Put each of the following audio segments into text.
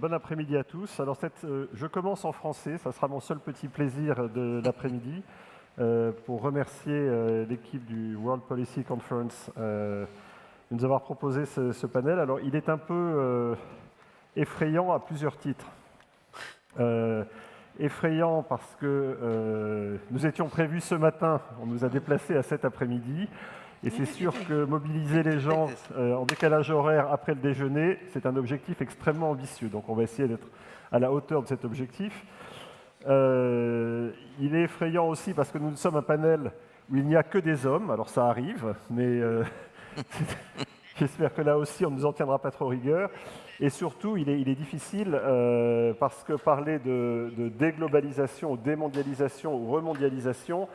bon après-midi à tous. Alors, je commence en français, ça sera mon seul petit plaisir de l'après-midi, pour remercier l'équipe du World Policy Conference de nous avoir proposé ce panel. Alors, il est un peu effrayant à plusieurs titres. Effrayant parce que nous étions prévus ce matin, on nous a déplacés à cet après-midi, et c'est sûr que mobiliser les gens en décalage horaire après le déjeuner, c'est un objectif extrêmement ambitieux. Donc on va essayer d'être à la hauteur de cet objectif. Il est effrayant aussi parce que nous sommes un panel où il n'y a que des hommes. Alors ça arrive, mais j'espère que là aussi on ne nous en tiendra pas trop rigueur. Et surtout, il est difficile parce que parler de déglobalisation, ou démondialisation ou remondialisation,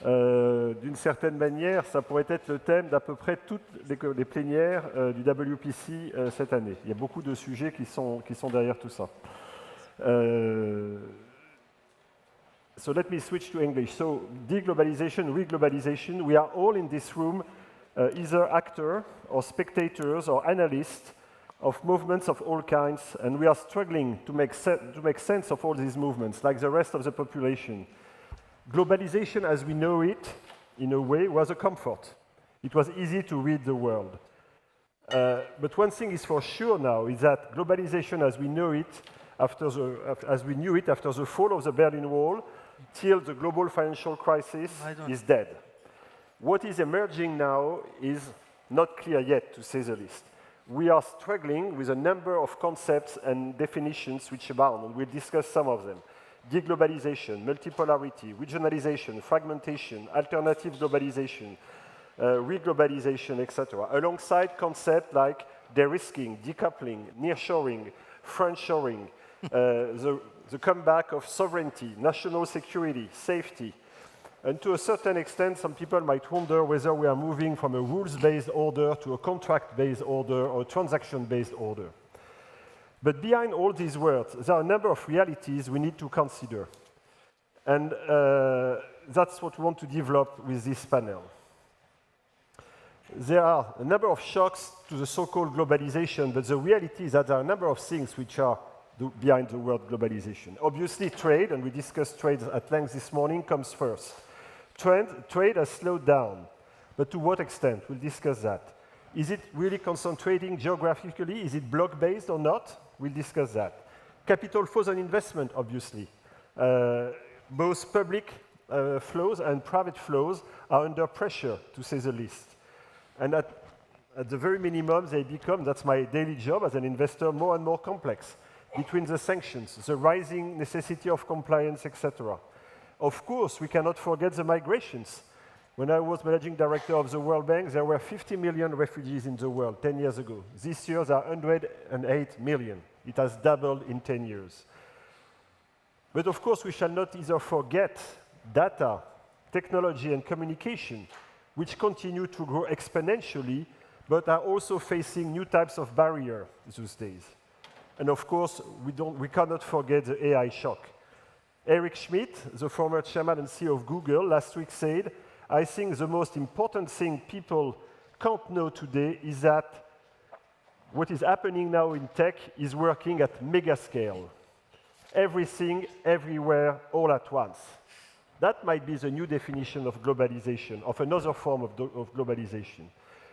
d'une certaine manière, ça pourrait être le thème d'à peu près toutes les plénières du WPC cette année. Il y a beaucoup de sujets qui sont derrière tout ça. So let me switch to English. So de-globalization, re-globalization, we are all in this room either actors or spectators or analysts of movements of all kinds, and we are struggling to make sense of all these movements, like the rest of the population. Globalization as we know it, in a way, was a comfort. It was easy to read the world. But one thing is for sure now, is that globalization as we know it, as we knew it after the fall of the Berlin Wall, till the global financial crisis, is dead. What is emerging now is not clear yet, to say the least. We are struggling with a number of concepts and definitions which abound, and we'll discuss some of them. De-globalization, multipolarity, regionalization, fragmentation, alternative globalization, re-globalization, etc., alongside concepts like de-risking, decoupling, nearshoring, friendshoring, the comeback of sovereignty, national security, safety. And to a certain extent, some people might wonder whether we are moving from a rules-based order to a contract-based order or a transaction-based order. But behind all these words, there are a number of realities we need to consider. And that's what we want to develop with this panel. There are a number of shocks to the so-called globalization, but the reality is that there are a number of things which are behind the word globalization. Obviously, trade, and we discussed trade at length this morning, comes first. Trade has slowed down, but to what extent? We'll discuss that. Is it really concentrating geographically? Is it block-based or not? We'll discuss that. Capital flows and investment, obviously. Both public flows and private flows are under pressure, to say the least. And at the very minimum, they become, that's my daily job as an investor, more and more complex, between the sanctions, the rising necessity of compliance, etc. Of course, we cannot forget the migrations. When I was managing director of the World Bank, there were 50 million refugees in the world 10 years ago. This year, there are 108 million. It has doubled in 10 years. But of course, we shall not either forget data, technology, and communication, which continue to grow exponentially, but are also facing new types of barriers these days. And of course, we cannot forget the AI shock. Eric Schmidt, the former chairman and CEO of Google, last week said, I think the most important thing people can't know today is that what is happening now in tech is working at mega scale. Everything, everywhere, all at once. That might be the new definition of globalization, of another form of globalization.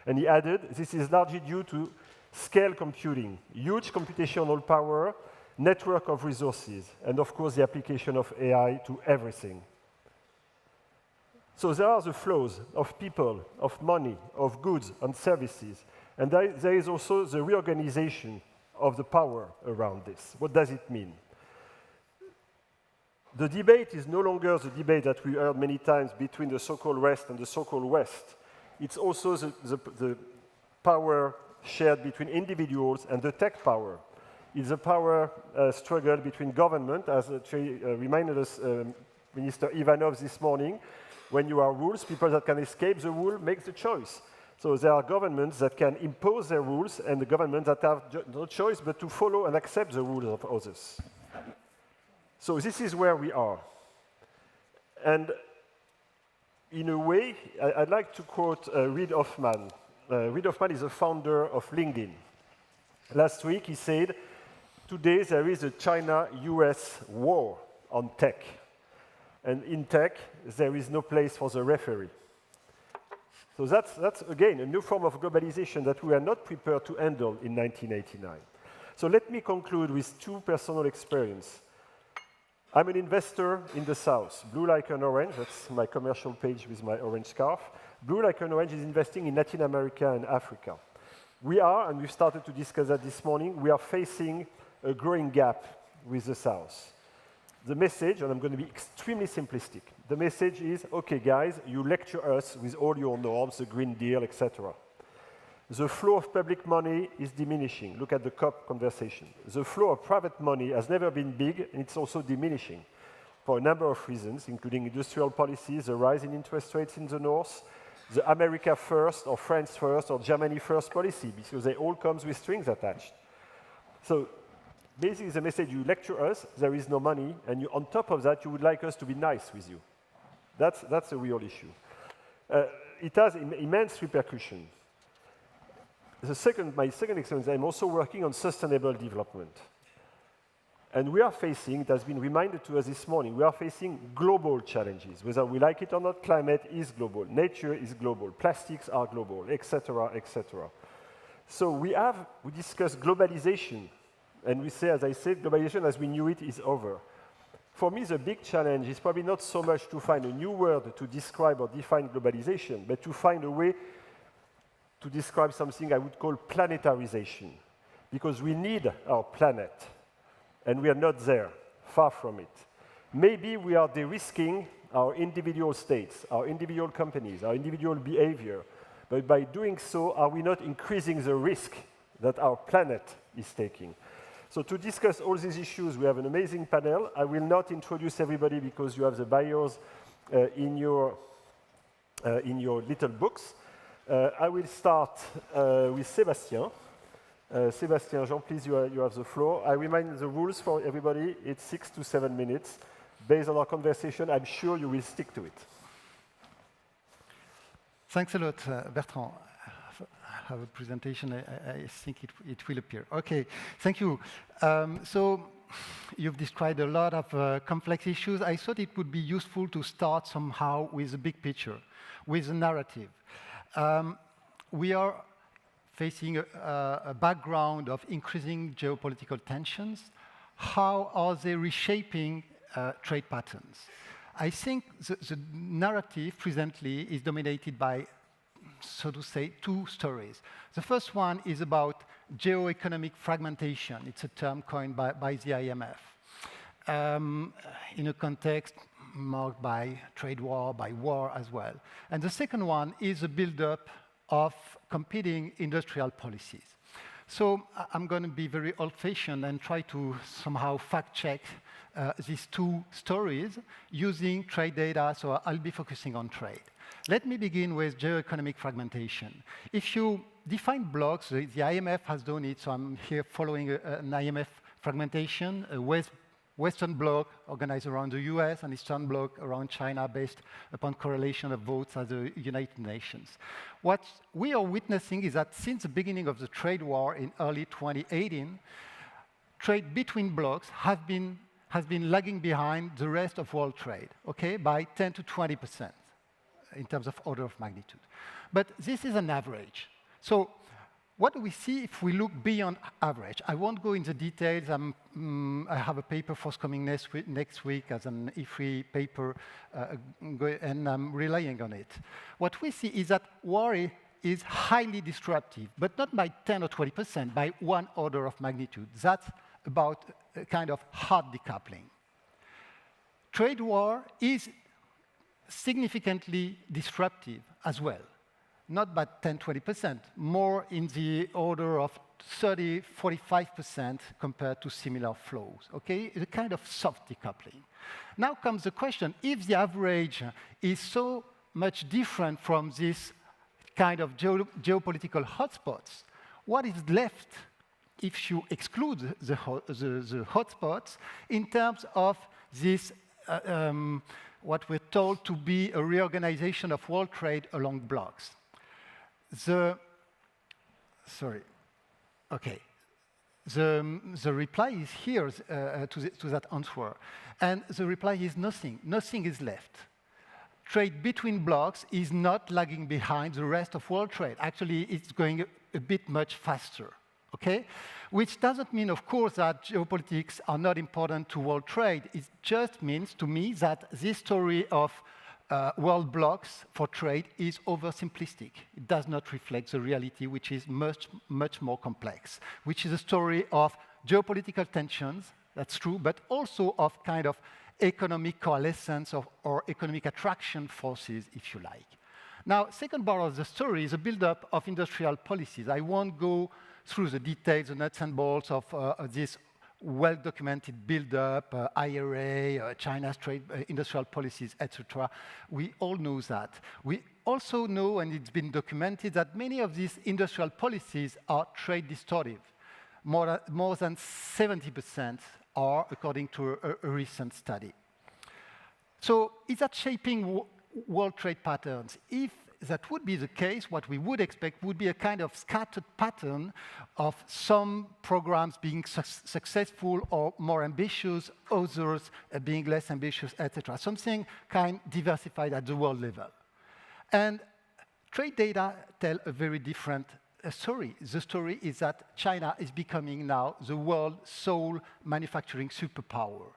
And he added, this is largely due to scale computing, huge computational power, network of resources, and of course the application of AI to everything. So there are the flows of people, of money, of goods and services, and there is also the reorganization of the power around this. What does it mean? The debate is no longer the debate that we heard many times between the so-called West and the so-called West. It's also the power shared between individuals and the tech power. It's a power struggle between government, as reminded us Minister Ivanov this morning. When you are rules, people that can escape the rule make the choice. So there are governments that can impose their rules and the governments that have no choice but to follow and accept the rules of others. So this is where we are. And in a way, I'd like to quote Reid Hoffman. Reid Hoffman is the founder of LinkedIn. Last week he said, Today, there is a China-US war on tech. And in tech, there is no place for the referee. So that's, again, a new form of globalization that we are not prepared to handle in 1989. So let me conclude with two personal experiences. I'm an investor in the South. Blue Like an Orange, that's my commercial page with my orange scarf. Blue Like an Orange is investing in Latin America and Africa. We are, and we've started to discuss that this morning, we are facing a growing gap with the South. The message, and I'm going to be extremely simplistic, the message is, okay guys, you lecture us with all your norms, the Green Deal, etc. The flow of public money is diminishing. Look at the COP conversation. The flow of private money has never been big, and it's also diminishing for a number of reasons, including industrial policies, the rise in interest rates in the north, the America first, or France first, or Germany first policy, because they all come with strings attached. So basically the message, you lecture us, there is no money, and you, on top of that, you would like us to be nice with you. That's a real issue. It has immense repercussions. My second experience, I'm also working on sustainable development. And we are facing, it has been reminded to us this morning, we are facing global challenges. Whether we like it or not, climate is global, nature is global, plastics are global, etc., etc. So we discuss globalization, and we say, as I said, globalization as we knew it is over. For me, the big challenge is probably not so much to find a new word to describe or define globalization, but to find a way to describe something I would call planetarization, because we need our planet, and we are not there, far from it. Maybe we are de-risking our individual states, our individual companies, our individual behavior, but by doing so, are we not increasing the risk that our planet is taking? So to discuss all these issues, we have an amazing panel. I will not introduce everybody because you have the bios in your little books. I will start with Sébastien. Sébastien, Jean, please, you have the floor. I remind the rules for everybody. It's 6 to 7 minutes. Based on our conversation, I'm sure you will stick to it. Thanks a lot, Bertrand. I have a presentation. I think it will appear. OK, thank you. So you've described a lot of complex issues. I thought it would be useful to start somehow with a big picture, with a narrative. We are facing a background of increasing geopolitical tensions. How are they reshaping trade patterns? I think the narrative presently is dominated by, so to say, two stories. The first one is about geoeconomic fragmentation. It's a term coined by the IMF. In a context marked by trade war, by war as well. And the second one is a build-up of competing industrial policies. So I'm going to be very old-fashioned and try to somehow fact-check these two stories using trade data, so I'll be focusing on trade. Let me begin with geoeconomic fragmentation. If you define blocks, the IMF has done it, so I'm here following an IMF fragmentation, a Western bloc organized around the US and Eastern bloc around China based upon correlation of votes at the United Nations. What we are witnessing is that since the beginning of the trade war in early 2018, trade between blocs has been lagging behind the rest of world trade, okay, by 10 to 20% in terms of order of magnitude. But this is an average. So what do we see if we look beyond average? I won't go into details. I have a paper forthcoming next week as an Ifri paper, and I'm relying on it. What we see is that war is highly disruptive, but not by 10 or 20%, by one order of magnitude. That's about a kind of hard decoupling. Trade war is significantly disruptive as well. Not by 10, 20%, more in the order of 30, 45% compared to similar flows, okay? It's a kind of soft decoupling. Now comes the question, if the average is so much different from this kind of geopolitical hotspots, what is left if you exclude the hotspots in terms of this what we're told to be a reorganization of world trade along blocks? the reply is here to that answer. And the reply is nothing. Nothing is left. Trade between blocks is not lagging behind the rest of world trade. Actually, it's going a bit much faster, okay? Which doesn't mean, of course, that geopolitics are not important to world trade. It just means, to me, that this story of world blocks for trade is oversimplistic. It does not reflect the reality, which is much, much more complex, which is a story of geopolitical tensions, that's true, but also of kind of economic coalescence or economic attraction forces, if you like. Now, second part of the story is a build-up of industrial policies. I won't go through the details, the nuts and bolts of this well-documented build-up, IRA, China's trade, industrial policies, etc. We all know that. We also know, and it's been documented, that many of these industrial policies are trade distortive. More than 70% are, according to a recent study. So is that shaping world trade patterns? If that would be the case, what we would expect would be a kind of scattered pattern of some programs being successful or more ambitious, others being less ambitious, etc. Something kind of diversified at the world level. And trade data tell a very different story. The story is that China is becoming now the world's sole manufacturing superpower.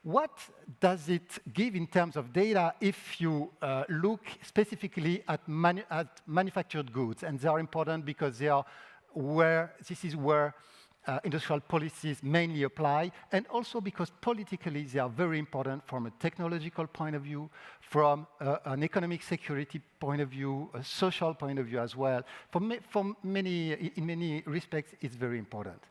What does it give in terms of data if you look specifically at manufactured goods? And they are important because they are this is where industrial policies mainly apply, and also because politically they are very important from a technological point of view, from an economic security point of view, a social point of view as well. In many respects, it's very important.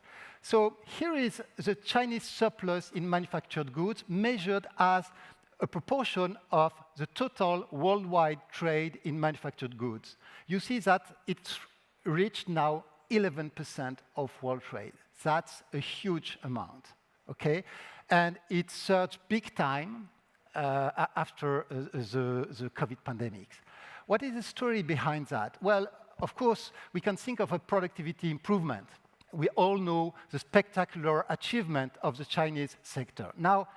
So here is the Chinese surplus in manufactured goods measured as a proportion of the total worldwide trade in manufactured goods. You see that it's reached now 11% of world trade. That's a huge amount, okay? And it surged big time after the COVID pandemic. What is the story behind that? Well, of course, we can think of a productivity improvement. We all know the spectacular achievement of the Chinese sector. Now,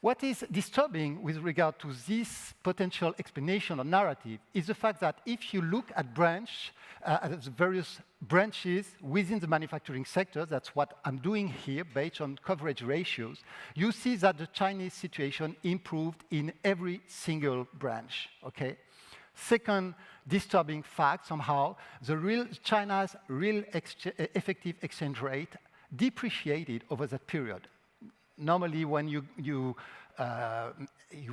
what is disturbing with regard to this potential explanation or narrative is the fact that if you look at the various branches within the manufacturing sector, that's what I'm doing here based on coverage ratios, you see that the Chinese situation improved in every single branch, okay? Second disturbing fact, somehow, China's real effective exchange rate depreciated over that period. Normally, when you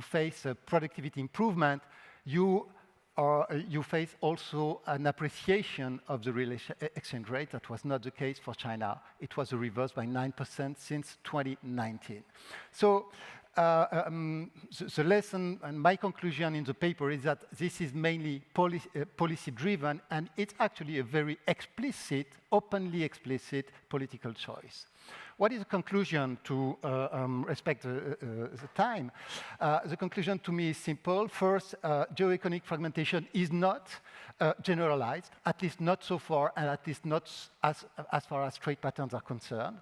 face a productivity improvement, you face also an appreciation of the real exchange rate. That was not the case for China. It was a reverse by 9% since 2019. So the lesson and my conclusion in the paper is that this is mainly policy-driven, and it's actually a very explicit, openly explicit political choice. What is the conclusion to respect the time? The conclusion to me is simple. First, geoeconomic fragmentation is not generalized, at least not so far, and at least not as far as trade patterns are concerned.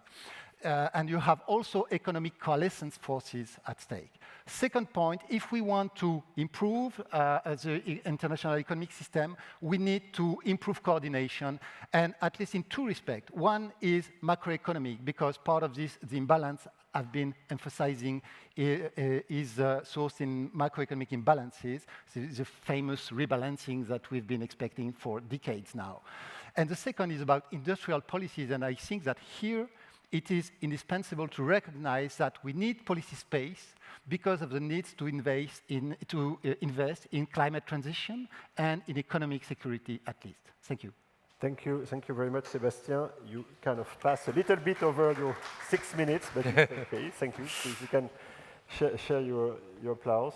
And you have also economic coalescence forces at stake. Second point, if we want to improve the international economic system, we need to improve coordination, and at least in two respects. One is macroeconomic, because part of this, the imbalance I've been emphasizing is sourced in macroeconomic imbalances, the famous rebalancing that we've been expecting for decades now. And the second is about industrial policies, and I think that here it is indispensable to recognize that we need policy space because of the needs to invest in climate transition and in economic security, at least. Thank you. Thank you very much, Sébastien. You kind of passed a little bit over your 6 minutes, but it's okay. Thank you. Please, you can share your applause.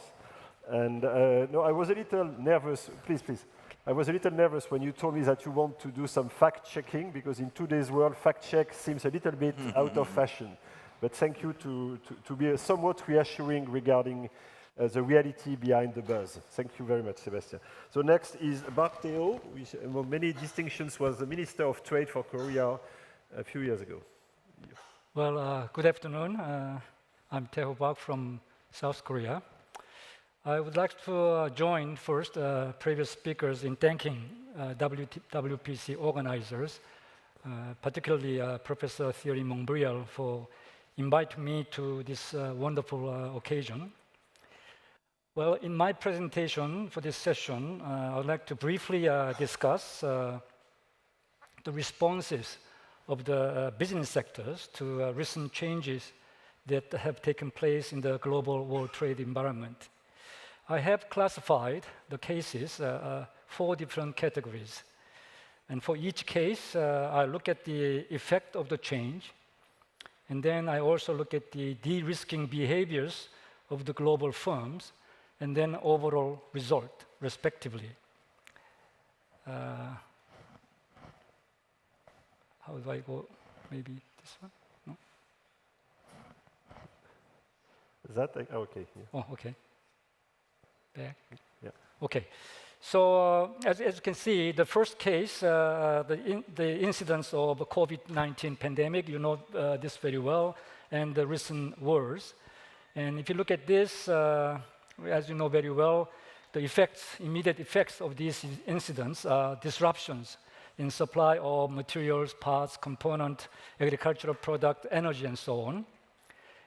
And no, I was a little nervous. Please. I was a little nervous when you told me that you want to do some fact-checking, because in today's world, fact-check seems a little bit out of fashion. But thank you to be somewhat reassuring regarding the reality behind the buzz. Thank you very much, Sébastien. So next is Tae-ho, which among many distinctions was the Minister of Trade for Korea a few years ago. Well, good afternoon. I'm Tae-ho from South Korea. I would like to join first previous speakers in thanking WPC organizers, particularly Professor Thierry Montbrial for inviting me to this wonderful occasion. Well, in my presentation for this session, I would like to briefly discuss the responses of the business sectors to recent changes that have taken place in the global world trade environment. I have classified the cases 4 different categories. And for each case, I look at the effect of the change. And then I also look at the de-risking behaviors of the global firms, and then overall result, respectively. How do I go? Maybe this one? No? Is that okay? Yeah. Oh, okay. Back. Yeah. Okay. So as you can see, the first case, the incidence of the COVID-19 pandemic, you know this very well, and the recent wars. And if you look at this, as you know very well, the effects, immediate effects of these incidents are disruptions in supply of materials, parts, component, agricultural product, energy, and so on.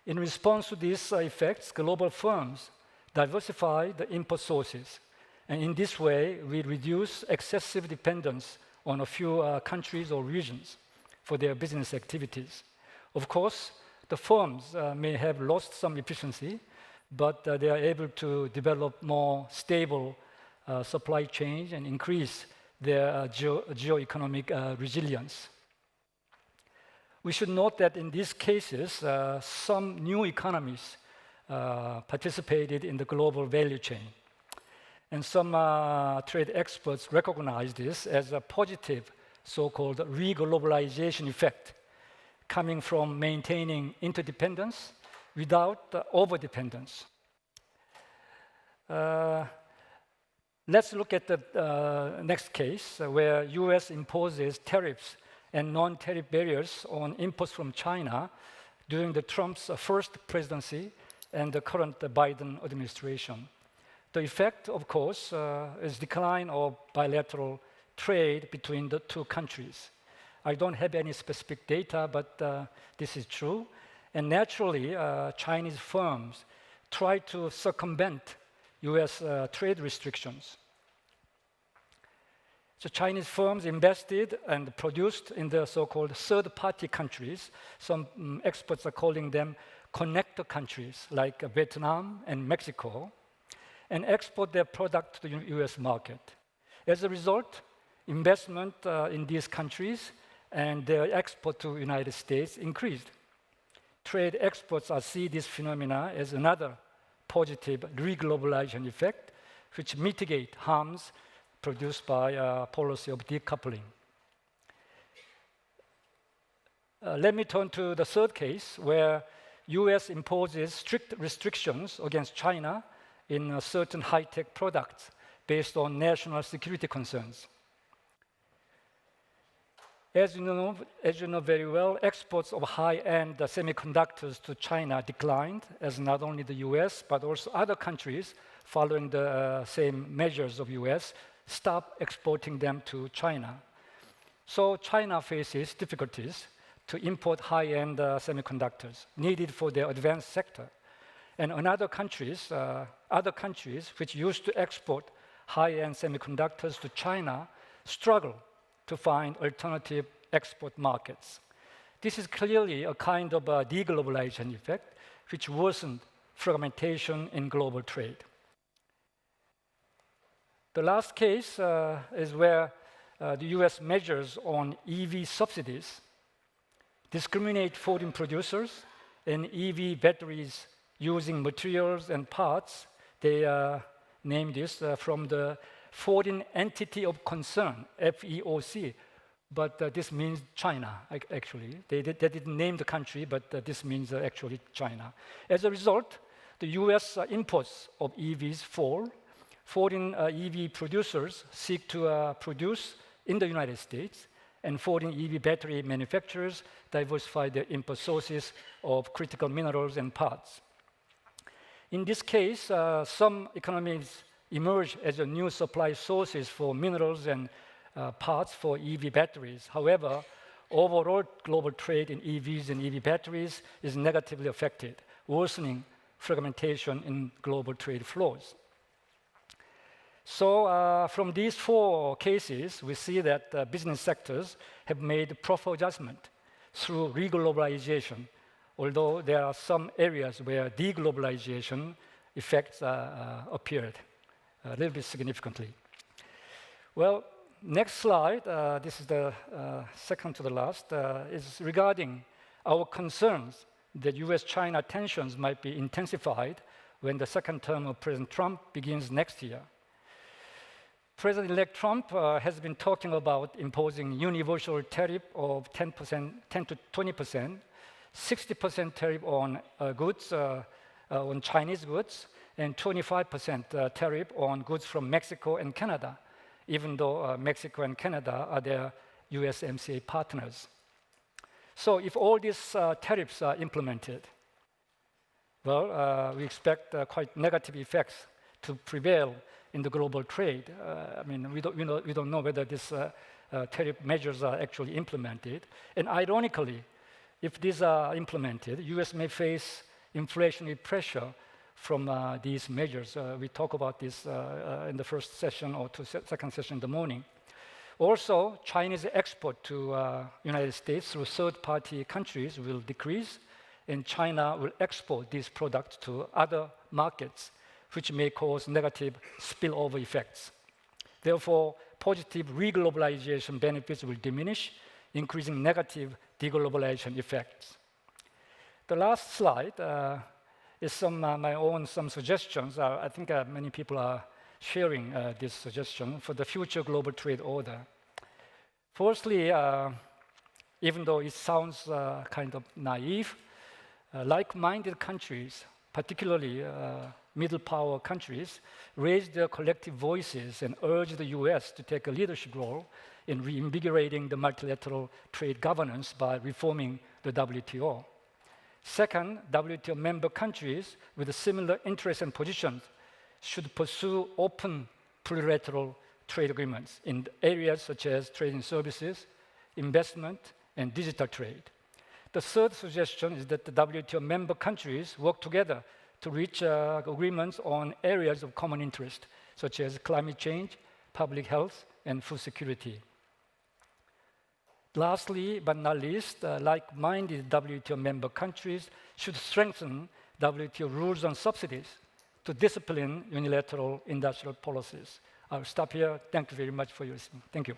In response to these effects, global firms diversify the input sources. And in this way, we reduce excessive dependence on a few countries or regions for their business activities. Of course, the firms may have lost some efficiency, but they are able to develop more stable supply chains and increase their geoeconomic resilience. We should note that in these cases, some new economies participated in the global value chain. And some trade experts recognize this as a positive so-called Re-globalization effect coming from maintaining interdependence without overdependence. Let's look at the next case where US imposes tariffs and non-tariff barriers on imports from China during the Trump's first presidency and the current Biden administration. The effect, of course, is decline of bilateral trade between the 2 countries. I don't have any specific data, but this is true. And naturally, Chinese firms try to circumvent US trade restrictions. So Chinese firms invested and produced in the so-called third-party countries. Some experts are calling them connector countries, like Vietnam and Mexico, and export their product to the US market. As a result, investment in these countries and their export to the United States increased. Trade experts see this phenomena as another positive re-globalization effect, which mitigate harms produced by a policy of decoupling. Let me turn to the third case, where US imposes strict restrictions against China in certain high-tech products based on national security concerns. As you know very well, exports of high-end semiconductors to China declined, as not only the US, but also other countries following the same measures of US stopped exporting them to China. So China faces difficulties to import high-end semiconductors needed for their advanced sector. And other countries which used to export high-end semiconductors to China struggle to find alternative export markets. This is clearly a kind of a de-globalization effect, which worsened fragmentation in global trade. The last case is where the US measures on EV subsidies discriminate foreign producers and EV batteries using materials and parts. They name this from the Foreign Entity of Concern, FEOC, but this means China, actually. They didn't name the country, but this means actually China. As a result, the US imports of EVs fall. Foreign EV producers seek to produce in the United States, and foreign EV battery manufacturers diversify their input sources of critical minerals and parts. In this case, some economies emerge as a new supply sources for minerals and parts for EV batteries. However, overall global trade in EVs and EV batteries is negatively affected, worsening fragmentation in global trade flows. So from these 4 cases, we see that business sectors have made proper adjustment through re-globalization, although there are some areas where de-globalization effects appeared a little bit significantly. Well, next slide, this is the second to the last, is regarding our concerns that US-China tensions might be intensified when the second term of President Trump begins next year. President-elect Trump has been talking about imposing universal tariff of 10 to 20%, 60% tariff on goods, on Chinese goods, and 25% tariff on goods from Mexico and Canada, even though Mexico and Canada are their USMCA partners. So if all these tariffs are implemented, well, we expect quite negative effects to prevail in the global trade. I mean, we don't know whether these tariff measures are actually implemented. And ironically, if these are implemented, US may face inflationary pressure from these measures. We talk about this in the first session or second session in the morning. Also, Chinese export to United States through third-party countries will decrease, and China will export these products to other markets, which may cause negative spillover effects. Therefore, positive re-globalization benefits will diminish, increasing negative de-globalization effects. The last slide is some suggestions. I think many people are sharing this suggestion for the future global trade order. Firstly, even though it sounds kind of naive, like-minded countries, particularly middle power countries, raised their collective voices and urged the US to take a leadership role in reinvigorating the multilateral trade governance by reforming the WTO. Second, WTO member countries with similar interests and positions should pursue open plurilateral trade agreements in areas such as trade and services, investment, and digital trade. The third suggestion is that the WTO member countries work together to reach agreements on areas of common interest, such as climate change, public health, and food security. Lastly, but not least, like-minded WTO member countries should strengthen WTO rules on subsidies to discipline unilateral industrial policies. I'll stop here. Thank you very much for your listening. Thank you.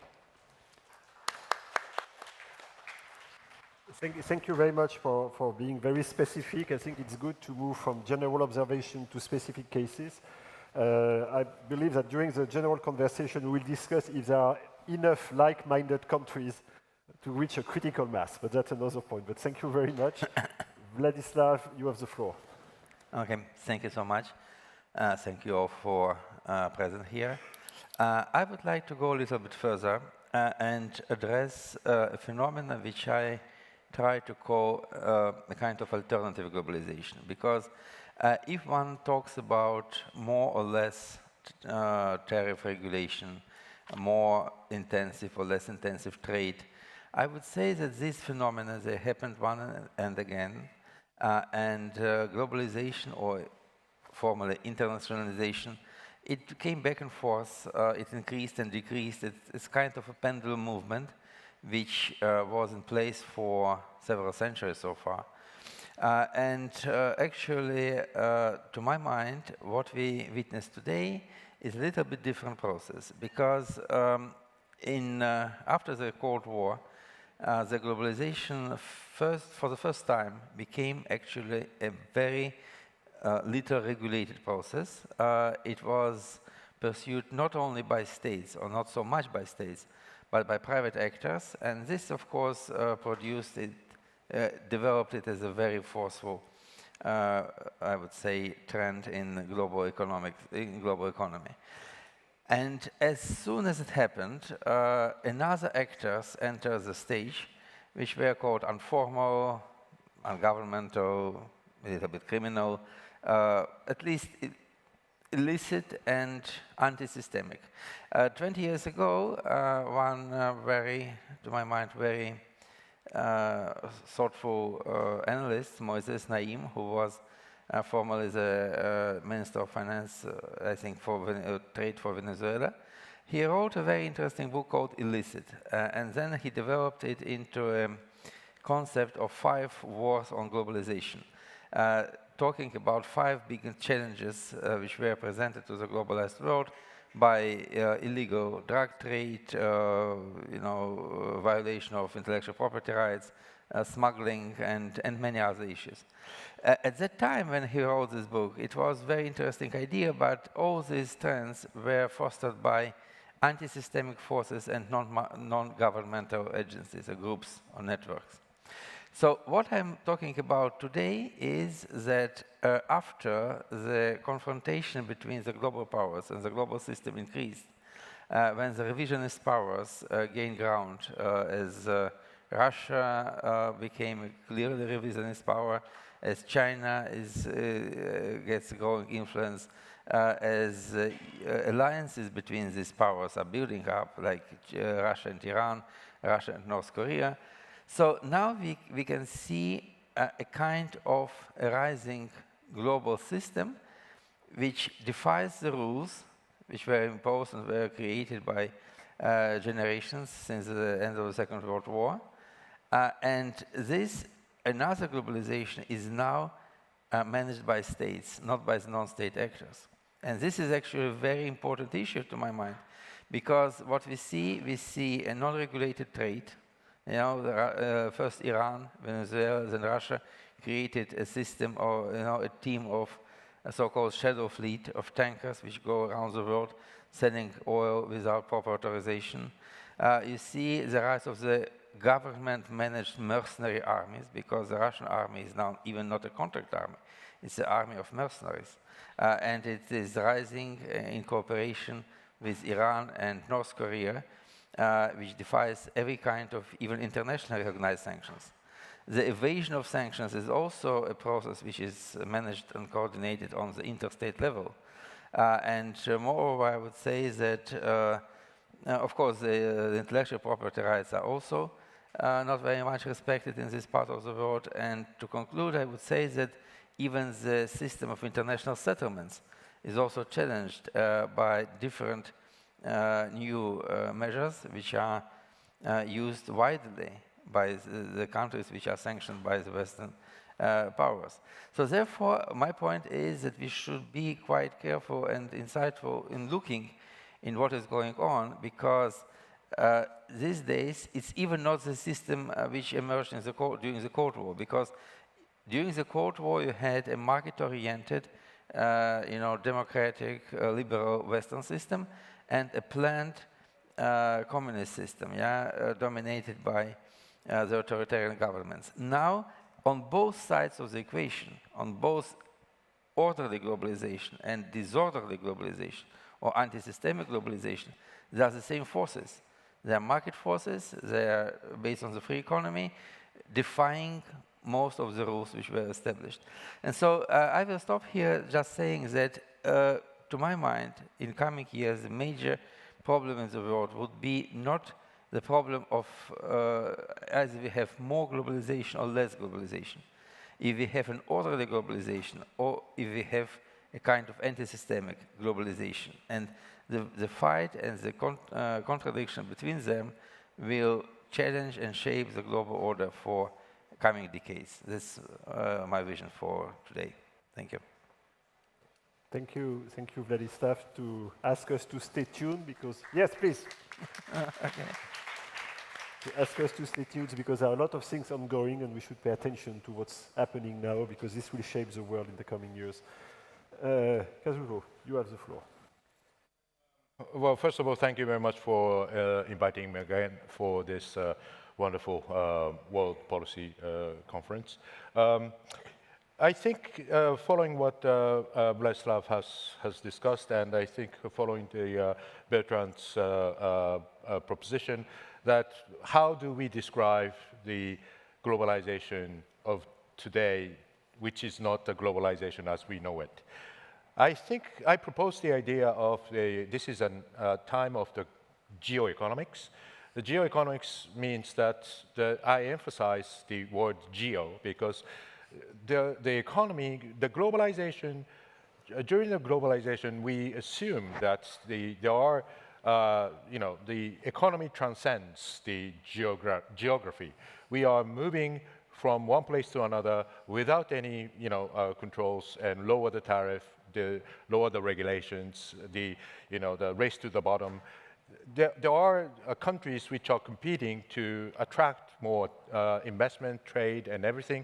Thank you very much for being very specific. I think it's good to move from general observation to specific cases. I believe that during the general conversation, we will discuss if there are enough like-minded countries to reach a critical mass, but that's another point. But thank you very much. Vladislav, you have the floor. Okay, thank you so much. Thank you all for present here. I would like to go a little bit further and address a phenomenon which I try to call a kind of alternative globalization. Because if one talks about more or less tariff regulation, more intensive or less intensive trade, I would say that these phenomena, they happened one and again, and globalization, or formerly internationalization, it came back and forth, it increased and decreased. It's kind of a pendulum movement which was in place for several centuries so far. Actually, to my mind, what we witness today is a little bit different process, because after the Cold War, the globalization for the first time became actually a very little regulated process. It was pursued not only by states, or not so much by states, but by private actors, and this, of course, developed it as a very forceful, I would say, trend in global economy. And as soon as it happened, another actors entered the stage, which were called informal, ungovernmental, a little bit criminal, at least illicit and anti-systemic. 20 years ago, one to my mind, very thoughtful analyst, Moises Naim, who was formerly the Minister of Finance, I think, for trade for Venezuela, he wrote a very interesting book called Illicit, and then he developed it into a concept of 5 wars on globalization, talking about 5 big challenges which were presented to the globalized world by illegal drug trade, violation of intellectual property rights, smuggling, and many other issues. At that time when he wrote this book, it was a very interesting idea, but all these trends were fostered by anti-systemic forces and non-governmental agencies, or groups, or networks. So what I'm talking about today is that after the confrontation between the global powers and the global system increased, when the revisionist powers gained ground, as Russia became a clearly revisionist power, as China gets growing influence, as alliances between these powers are building up, like Russia and Iran, Russia and North Korea. So now we can see a kind of a rising global system which defies the rules which were imposed and were created by generations since the end of the Second World War. And this, another globalization, is now managed by states, not by non-state actors. And this is actually a very important issue to my mind, because what we see a non-regulated trade. First Iran, Venezuela, then Russia created a system, or a team of a so-called shadow fleet of tankers which go around the world selling oil without proper authorization. You see the rise of the government-managed mercenary armies, because the Russian army is now even not a contract army, it's the army of mercenaries. And it is rising in cooperation with Iran and North Korea, which defies every kind of even internationally recognized sanctions. The evasion of sanctions is also a process which is managed and coordinated on the interstate level. And moreover, I would say that, of course, the intellectual property rights are also not very much respected in this part of the world. And to conclude, I would say that even the system of international settlements is also challenged by different new measures which are used widely by the countries which are sanctioned by the Western powers. So therefore, my point is that we should be quite careful and insightful in looking in what is going on, because these days it's even not the system which emerged in during the Cold War, because during the Cold War you had a market-oriented, democratic, liberal Western system, and a planned communist system, dominated by the authoritarian governments. Now, on both sides of the equation, on both orderly globalization and disorderly globalization, or anti-systemic globalization, they are the same forces. They are market forces, they are based on the free economy, defying most of the rules which were established. And so I will stop here just saying that, to my mind, in coming years, the major problem in the world would be not the problem of either we have more globalization or less globalization. If we have an orderly globalization, or if we have a kind of anti-systemic globalization. And the fight and the contradiction between them will challenge and shape the global order for coming decades. That's my vision for today. Thank you. Thank you, Vladislav, to ask us to stay tuned, because, yes, please. Okay. To ask us to stay tuned, because there are a lot of things ongoing and we should pay attention to what's happening now, because this will shape the world in the coming years. Kazuto, you have the floor. Well, first of all, thank you very much for inviting me again for this wonderful World Policy Conference. I think following what Vladislav has discussed, and I think following the Bertrand's proposition, that how do we describe the globalization of today, which is not the globalization as we know it. I think I propose the idea of this is a time of the geoeconomics. The geoeconomics means that I emphasize the word geo because the economy, the globalization, during the globalization, we assume that the economy transcends the geography. We are moving from one place to another without any, controls and lower the tariff, lower the regulations, the race to the bottom. There are countries which are competing to attract more investment, trade, and everything.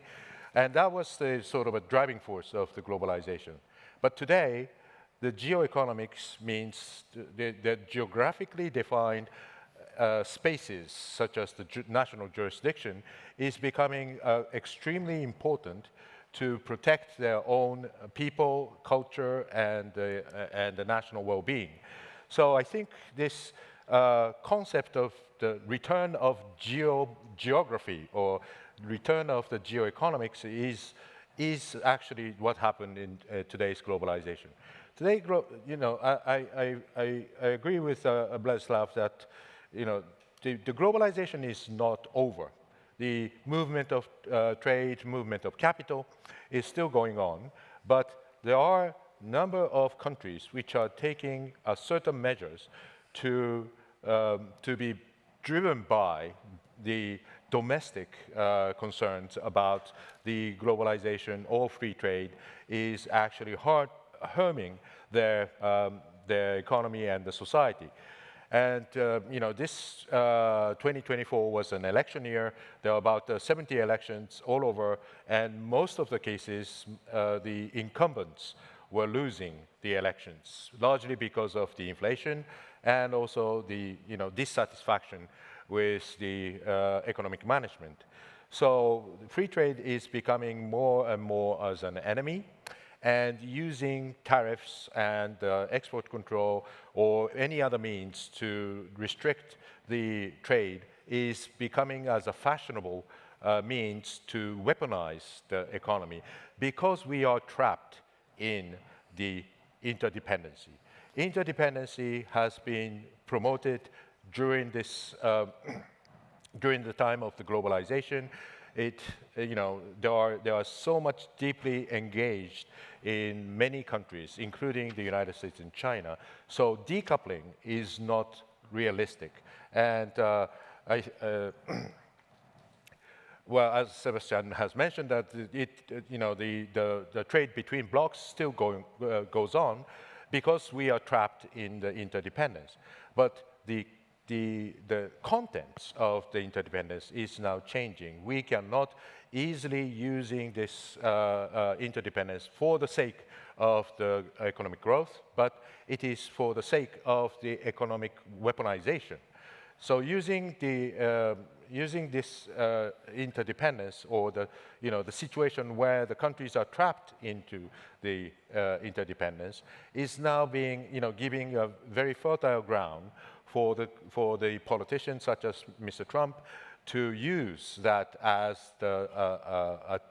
And that was the sort of a driving force of the globalization. But today, the geoeconomics means that geographically defined spaces, such as the national jurisdiction, is becoming extremely important to protect their own people, culture, and the national well-being. So I think this concept of the return of geography or return of the geoeconomics is actually what happened in today's globalization. Today, I agree with Vladislav that the globalization is not over. The movement of trade, movement of capital is still going on, but there are a number of countries which are taking certain measures to be driven by the domestic concerns about the globalization or free trade is actually harming their economy and the society. And, this 2024 was an election year. There are about 70 elections all over, and most of the cases, the incumbents were losing the elections, largely because of the inflation and also the, dissatisfaction with the economic management. So free trade is becoming more and more as an enemy, and using tariffs and export control or any other means to restrict the trade is becoming as a fashionable means to weaponize the economy because we are trapped in the interdependency. Interdependency has been promoted during this during the time of the globalization. There are so much deeply engaged in many countries, including the United States and China. So decoupling is not realistic. And well, as Sébastien has mentioned, that the trade between blocks still goes on because we are trapped in the interdependence. But the contents of the interdependence is now changing. We cannot easily using this interdependence for the sake of the economic growth, but it is for the sake of the economic weaponization. So using this interdependence or the situation where the countries are trapped into the interdependence is now being giving a very fertile ground for the politicians such as Mr. Trump to use that as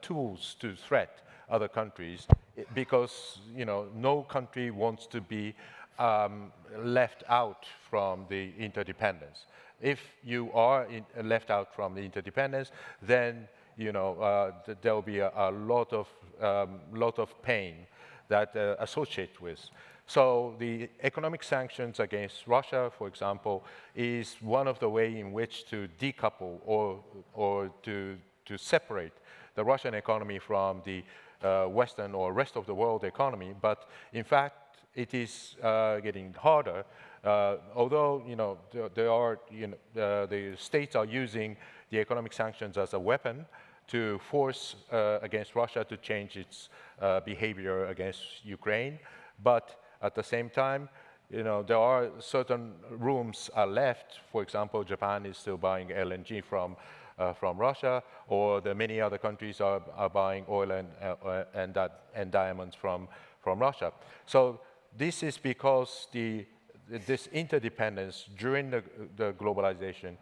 tools to threat other countries because no country wants to be left out from the interdependence. If you are left out from the interdependence, then there will be a lot of pain that associates with. So the economic sanctions against Russia, for example, is one of the ways in which to decouple or to separate the Russian economy from the Western or rest of the world economy. But in fact, it is getting harder. Although the states are using the economic sanctions as a weapon to force against Russia to change its behavior against Ukraine, but at the same time, there are certain rooms are left. For example, Japan is still buying LNG from from Russia, or the many other countries are buying oil and diamonds from Russia. So this is because this interdependence during the globalization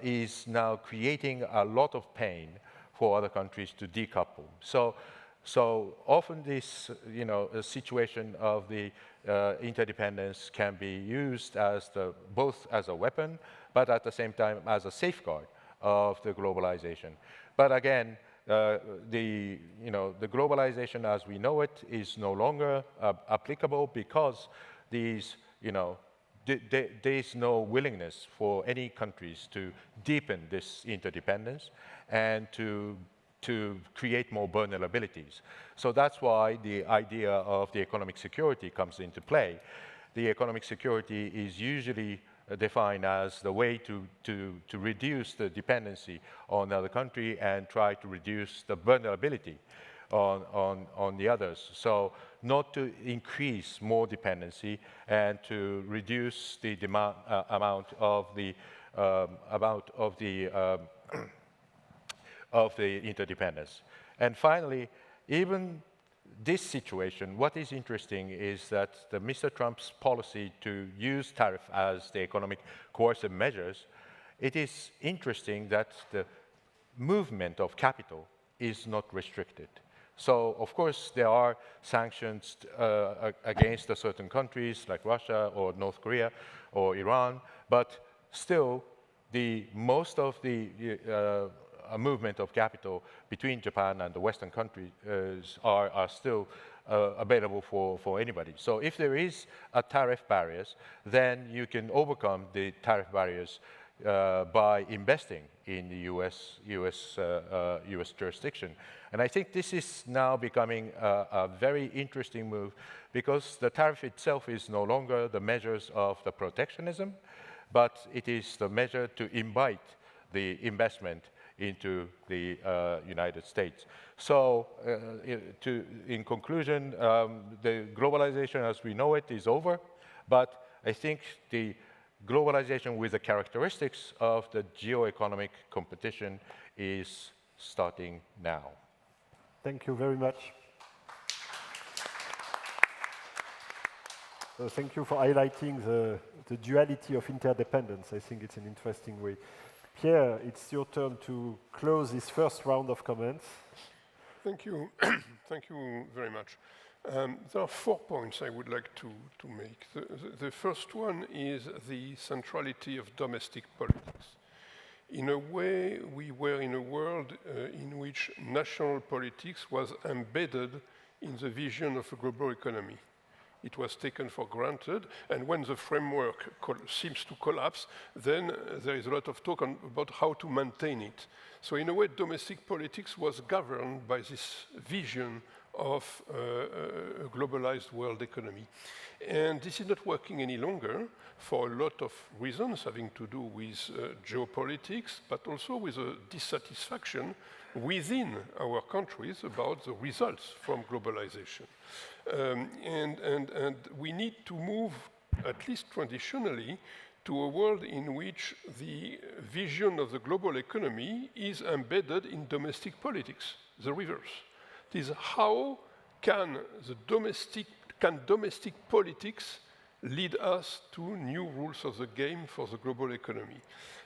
is now creating a lot of pain for other countries to decouple. So often this, a situation of the interdependence can be used as both as a weapon, but at the same time as a safeguard of the globalization. But again, the globalization as we know it is no longer applicable because these, there is no willingness for any countries to deepen this interdependence and to create more vulnerabilities. So that's why the idea of the economic security comes into play. The economic security is usually defined as the way to reduce the dependency on another country and try to reduce the vulnerability on the others. So not to increase more dependency and to reduce the amount of the interdependence. And finally, even this situation, what is interesting is that Mr. Trump's policy to use tariff as the economic coercive measures, it is interesting that the movement of capital is not restricted. So, of course, there are sanctions against certain countries like Russia or North Korea or Iran, but still, most of the a movement of capital between Japan and the Western countries are still available for anybody. So if there is a tariff barriers, then you can overcome the tariff barriers by investing in the US jurisdiction. And I think this is now becoming a very interesting move because the tariff itself is no longer the measures of the protectionism, but it is the measure to invite the investment into the United States. So in conclusion, the globalization as we know it is over, but I think the globalization with the characteristics of the geoeconomic competition is starting now. Thank you very much. So thank you for highlighting the duality of interdependence. I think it's an interesting way. Pierre, it's your turn to close this first round of comments. Thank you. Thank you very much. There are 4 points I would like to make. The first one is the centrality of domestic politics. In a way, we were in a world in which national politics was embedded in the vision of a global economy. It was taken for granted, and when the framework seems to collapse, then there is a lot of talk about how to maintain it. So in a way, domestic politics was governed by this vision of a globalized world economy. And this is not working any longer for a lot of reasons having to do with geopolitics, but also with a dissatisfaction within our countries about the results from globalization. And we need to move, at least traditionally, to a world in which the vision of the global economy is embedded in domestic politics, the reverse. It is how can domestic politics lead us to new rules of the game for the global economy?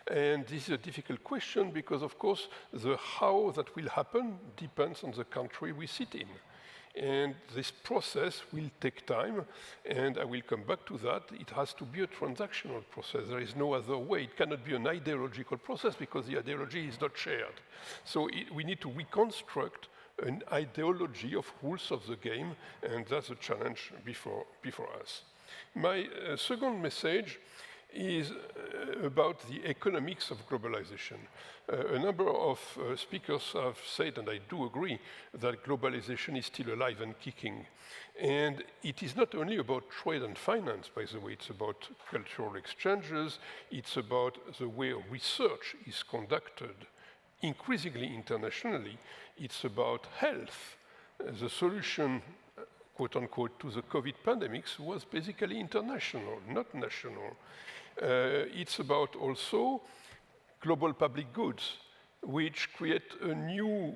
And this is a difficult question because, of course, the how that will happen depends on the country we sit in. And this process will take time, and I will come back to that. It has to be a transactional process. There is no other way. It cannot be an ideological process because the ideology is not shared. So we need to reconstruct an ideology of rules of the game, and that's a challenge before us. My second message is about the economics of globalization. A number of speakers have said, and I do agree, that globalization is still alive and kicking. And it is not only about trade and finance, by the way, it's about cultural exchanges, it's about the way research is conducted, increasingly internationally, it's about health. The solution, quote unquote, to the COVID pandemics was basically international, not national. It's about also global public goods, which create a new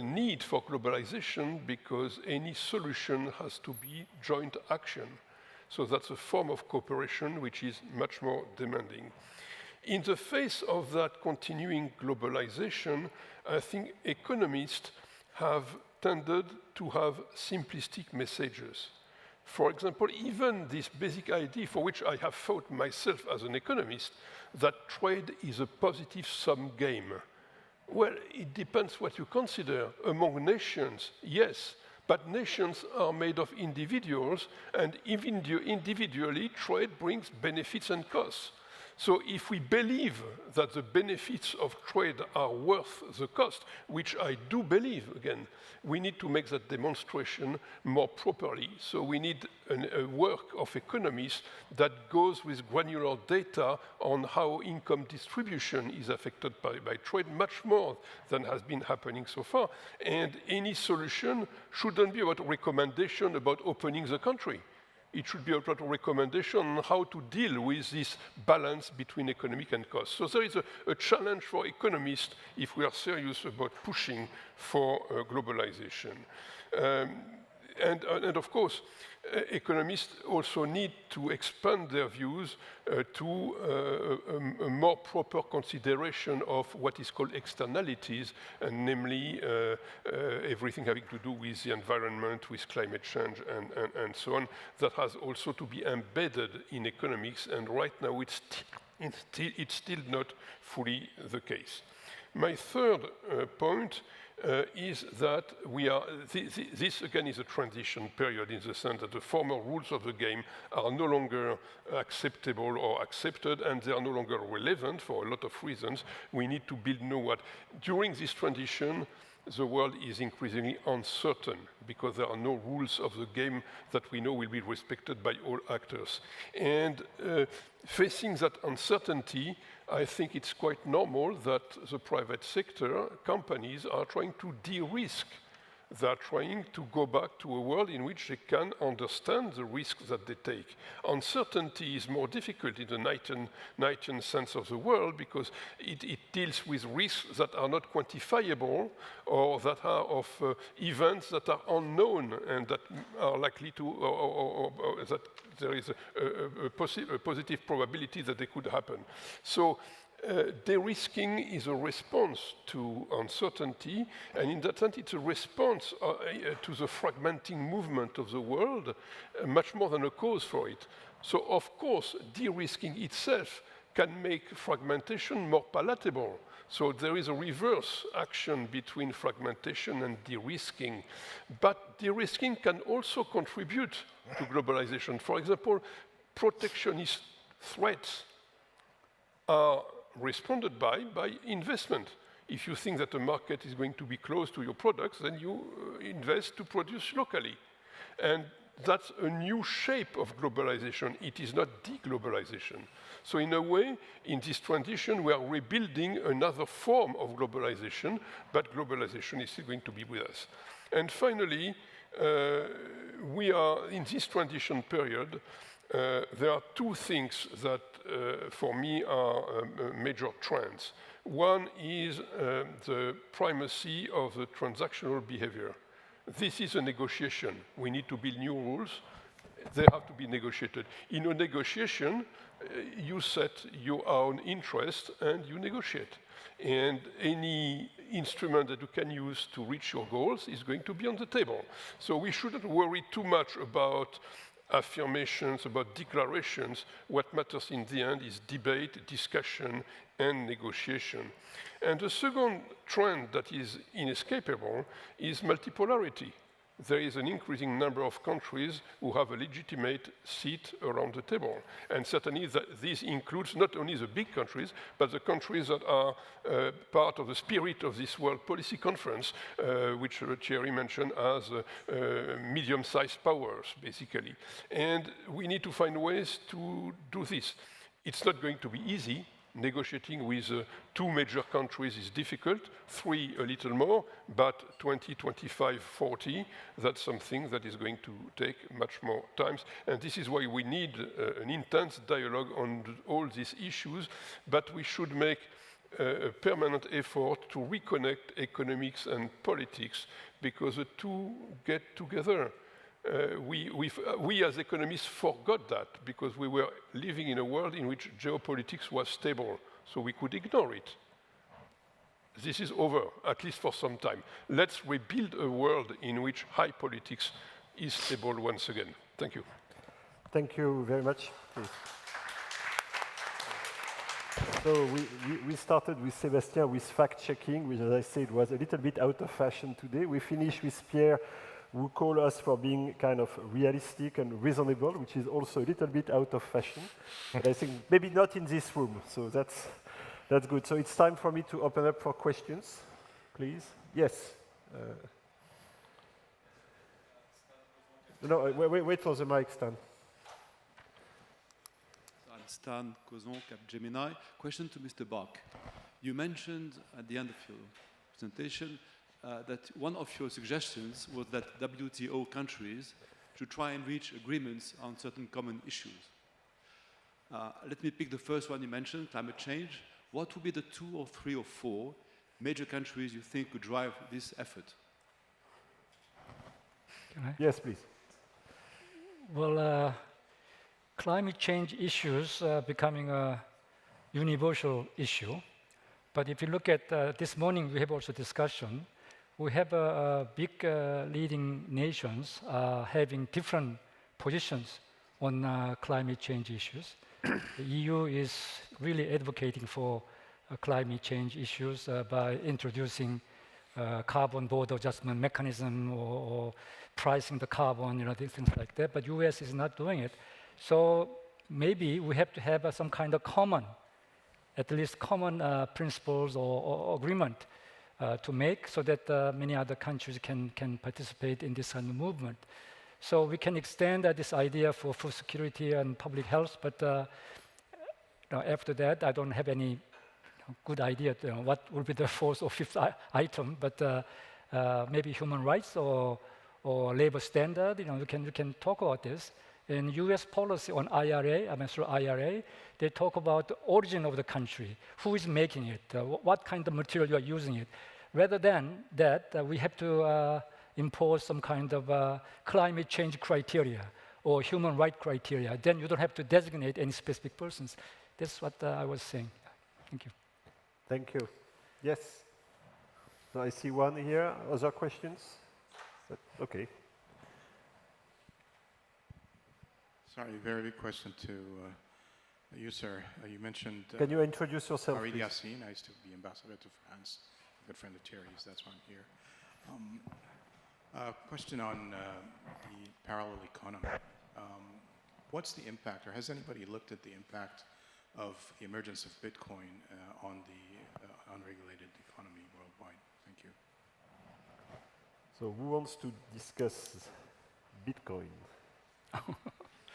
need for globalization because any solution has to be joint action. So that's a form of cooperation which is much more demanding. In the face of that continuing globalization, I think economists have tended to have simplistic messages. For example, even this basic idea for which I have fought myself as an economist, that trade is a positive sum game. Well, it depends what you consider. Among nations, yes, but nations are made of individuals, and even individually, trade brings benefits and costs. So if we believe that the benefits of trade are worth the cost, which I do believe, again, we need to make that demonstration more properly. So we need a work of economists that goes with granular data on how income distribution is affected by trade, much more than has been happening so far. And any solution shouldn't be about recommendation about opening the country. It should be about a recommendation on how to deal with this balance between economic and cost. So there is a challenge for economists if we are serious about pushing for globalization. And of course, economists also need to expand their views to a more proper consideration of what is called externalities, and namely everything having to do with the environment, with climate change, and so on. That has also to be embedded in economics, and right now it's still not fully the case. My third point is that we are, this again is a transition period in the sense that the former rules of the game are no longer acceptable or accepted, and they are no longer relevant for a lot of reasons. We need to build new what. During this transition, the world is increasingly uncertain because there are no rules of the game that we know will be respected by all actors. And facing that uncertainty, I think it's quite normal that the private sector, companies, are trying to de-risk. They're trying to go back to a world in which they can understand the risks that they take. Uncertainty is more difficult in the Knightian sense of the world because it deals with risks that are not quantifiable or that are of events that are unknown and that are likely to, or that there is a positive probability that they could happen. So de-risking is a response to uncertainty, and in that sense it's a response to the fragmenting movement of the world, much more than a cause for it. So of course, de-risking itself can make fragmentation more palatable. So there is a reverse action between fragmentation and de-risking. But de-risking can also contribute to globalization. For example, protectionist threats are responded by investment. If you think that the market is going to be closed to your products, then you invest to produce locally. And that's a new shape of globalization. It is not de-globalization. So in a way, in this transition, we are rebuilding another form of globalization, but globalization is still going to be with us. And finally, we are in this transition period. There are two things that, for me, are major trends. One is the primacy of the transactional behavior. This is a negotiation. We need to build new rules. They have to be negotiated. In a negotiation, you set your own interest and you negotiate. And any instrument that you can use to reach your goals is going to be on the table. So we shouldn't worry too much about affirmations, about declarations. What matters in the end is debate, discussion, and negotiation. And the second trend that is inescapable is multipolarity. There is an increasing number of countries who have a legitimate seat around the table. And certainly this includes not only the big countries, but the countries that are part of the spirit of this World Policy Conference, which Thierry mentioned as medium-sized powers, basically. And we need to find ways to do this. It's not going to be easy. Negotiating with two major countries is difficult, three a little more, but 20, 25, 40, that's something that is going to take much more time. And this is why we need an intense dialogue on all these issues, but we should make a permanent effort to reconnect economics and politics, because the two get together. We as economists forgot that, because we were living in a world in which geopolitics was stable, so we could ignore it. This is over, at least for some time. Let's rebuild a world in which high politics is stable once again. Thank you. Thank you very much. Please. So we started with Sébastien with fact-checking, which, as I said, was a little bit out of fashion today. We finished with Pierre, who called us for being kind of realistic and reasonable, which is also a little bit out of fashion. But I think maybe not in this room, so that's good. So it's time for me to open up for questions, please. Yes. No, wait for the mic, Stan. Stan Cozon, Capgemini. Question to Mr. Bach. You mentioned at the end of your presentation that one of your suggestions was that WTO countries should try and reach agreements on certain common issues. Let me pick the first one you mentioned, climate change. What would be the 2 or 3 or 4 major countries you think could drive this effort? Yes, please. Well, climate change issues are becoming a universal issue. But if you look at this morning, we have also discussion. We have big leading nations having different positions on climate change issues. The EU is really advocating for climate change issues by introducing carbon border adjustment mechanism or pricing the carbon, things like that. But US is not doing it. So maybe we have to have some kind of common, at least common principles or agreement to make, so that many other countries can participate in this kind of movement. So we can extend this idea for food security and public health, but after that, I don't have any good idea what will be the 4th or 5th item, but maybe human rights or labor standard, we can talk about this. In US policy on IRA, through IRA, they talk about the origin of the country, who is making it, what kind of material you are using it. Rather than that, we have to impose some kind of climate change criteria or human right criteria. Then you don't have to designate any specific persons. That's what I was saying. Thank you. Thank you. Yes. So I see one here. Other questions? Okay. Sorry, very big question to you, sir. You mentioned... Can you introduce yourself, Ari please? Yassine. I used to be ambassador to France, a good friend of Thierry's, that's why I'm here. Question on the parallel economy. What's the impact, or has anybody looked at the impact of the emergence of Bitcoin on the unregulated economy worldwide? Thank you. So who wants to discuss Bitcoin?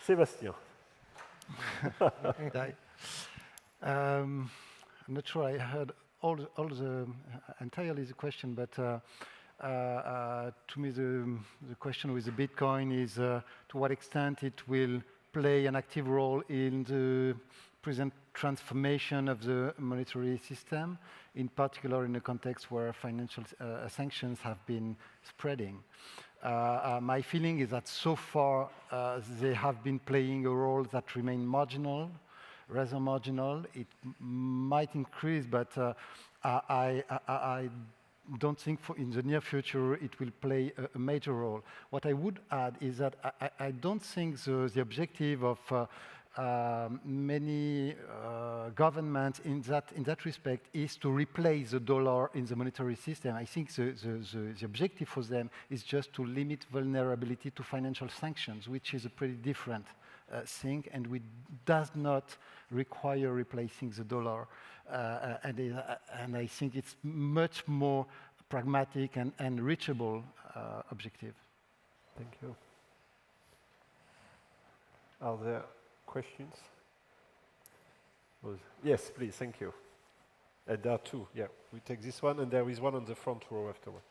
Sébastien. I'm not sure I heard all the entirely the question, but to me the question with the Bitcoin is to what extent it will play an active role in the present transformation of the monetary system, in particular in a context where financial sanctions have been spreading. My feeling is that so far they have been playing a role that remains marginal, rather marginal. It might increase, but I don't think in the near future it will play a major role. What I would add is that I don't think the objective of many governments in that respect is to replace the dollar in the monetary system. I think the objective for them is just to limit vulnerability to financial sanctions, which is a pretty different thing, and which does not require replacing the dollar. And I think it's much more pragmatic and reachable objective. Thank you. Are there questions? Yes, please, thank you. And there are two, yeah. We take this one, and there is one on the front row afterward.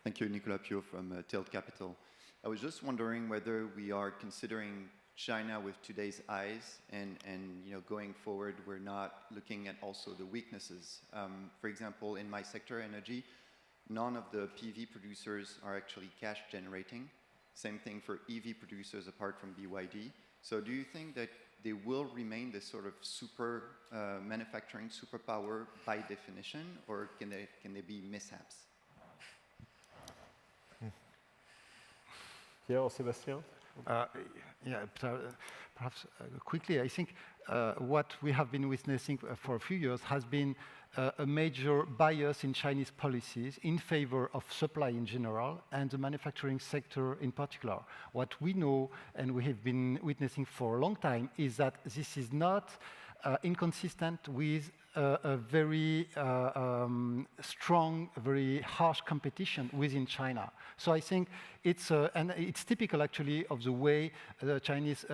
Thank you, Nicolas Pio from Tilt Capital. I was just wondering whether we are considering China with today's eyes, and going forward, we're not looking at also the weaknesses. For example, in my sector, energy, none of the PV producers are actually cash generating. Same thing for EV producers apart from BYD. So do you think that they will remain this sort of super manufacturing superpower by definition, or can there be mishaps? Pierre or Sébastien? Perhaps quickly, I think what we have been witnessing for a few years has been a major bias in Chinese policies in favor of supply in general and the manufacturing sector in particular. What we know and we have been witnessing for a long time is that this is not inconsistent with a very strong, very harsh competition within China. So I think and it's typical actually of the way the Chinese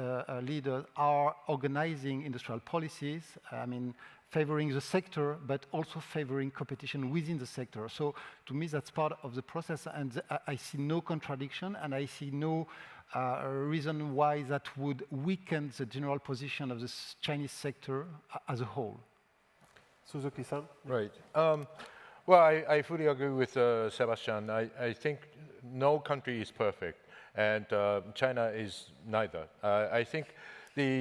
leaders are organizing industrial policies. I mean, favoring the sector, but also favoring competition within the sector. So to me, that's part of the process, and I see no contradiction, and I see no reason why that would weaken the general position of the Chinese sector as a whole. Suzuki-san? Right. Well, I fully agree with Sébastien. I think no country is perfect, and China is neither. I think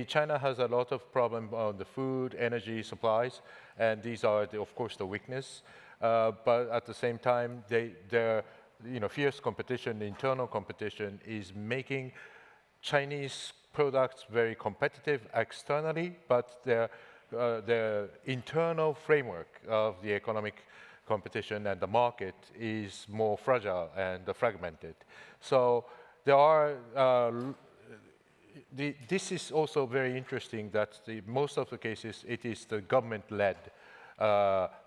China has a lot of problems on the food, energy, supplies, and these are, of course, the weakness. But at the same time, their fierce competition, internal competition, is making Chinese products very competitive externally, but their internal framework of the economic competition and the market is more fragile and fragmented. So there are this is also very interesting that most of the cases it is the government-led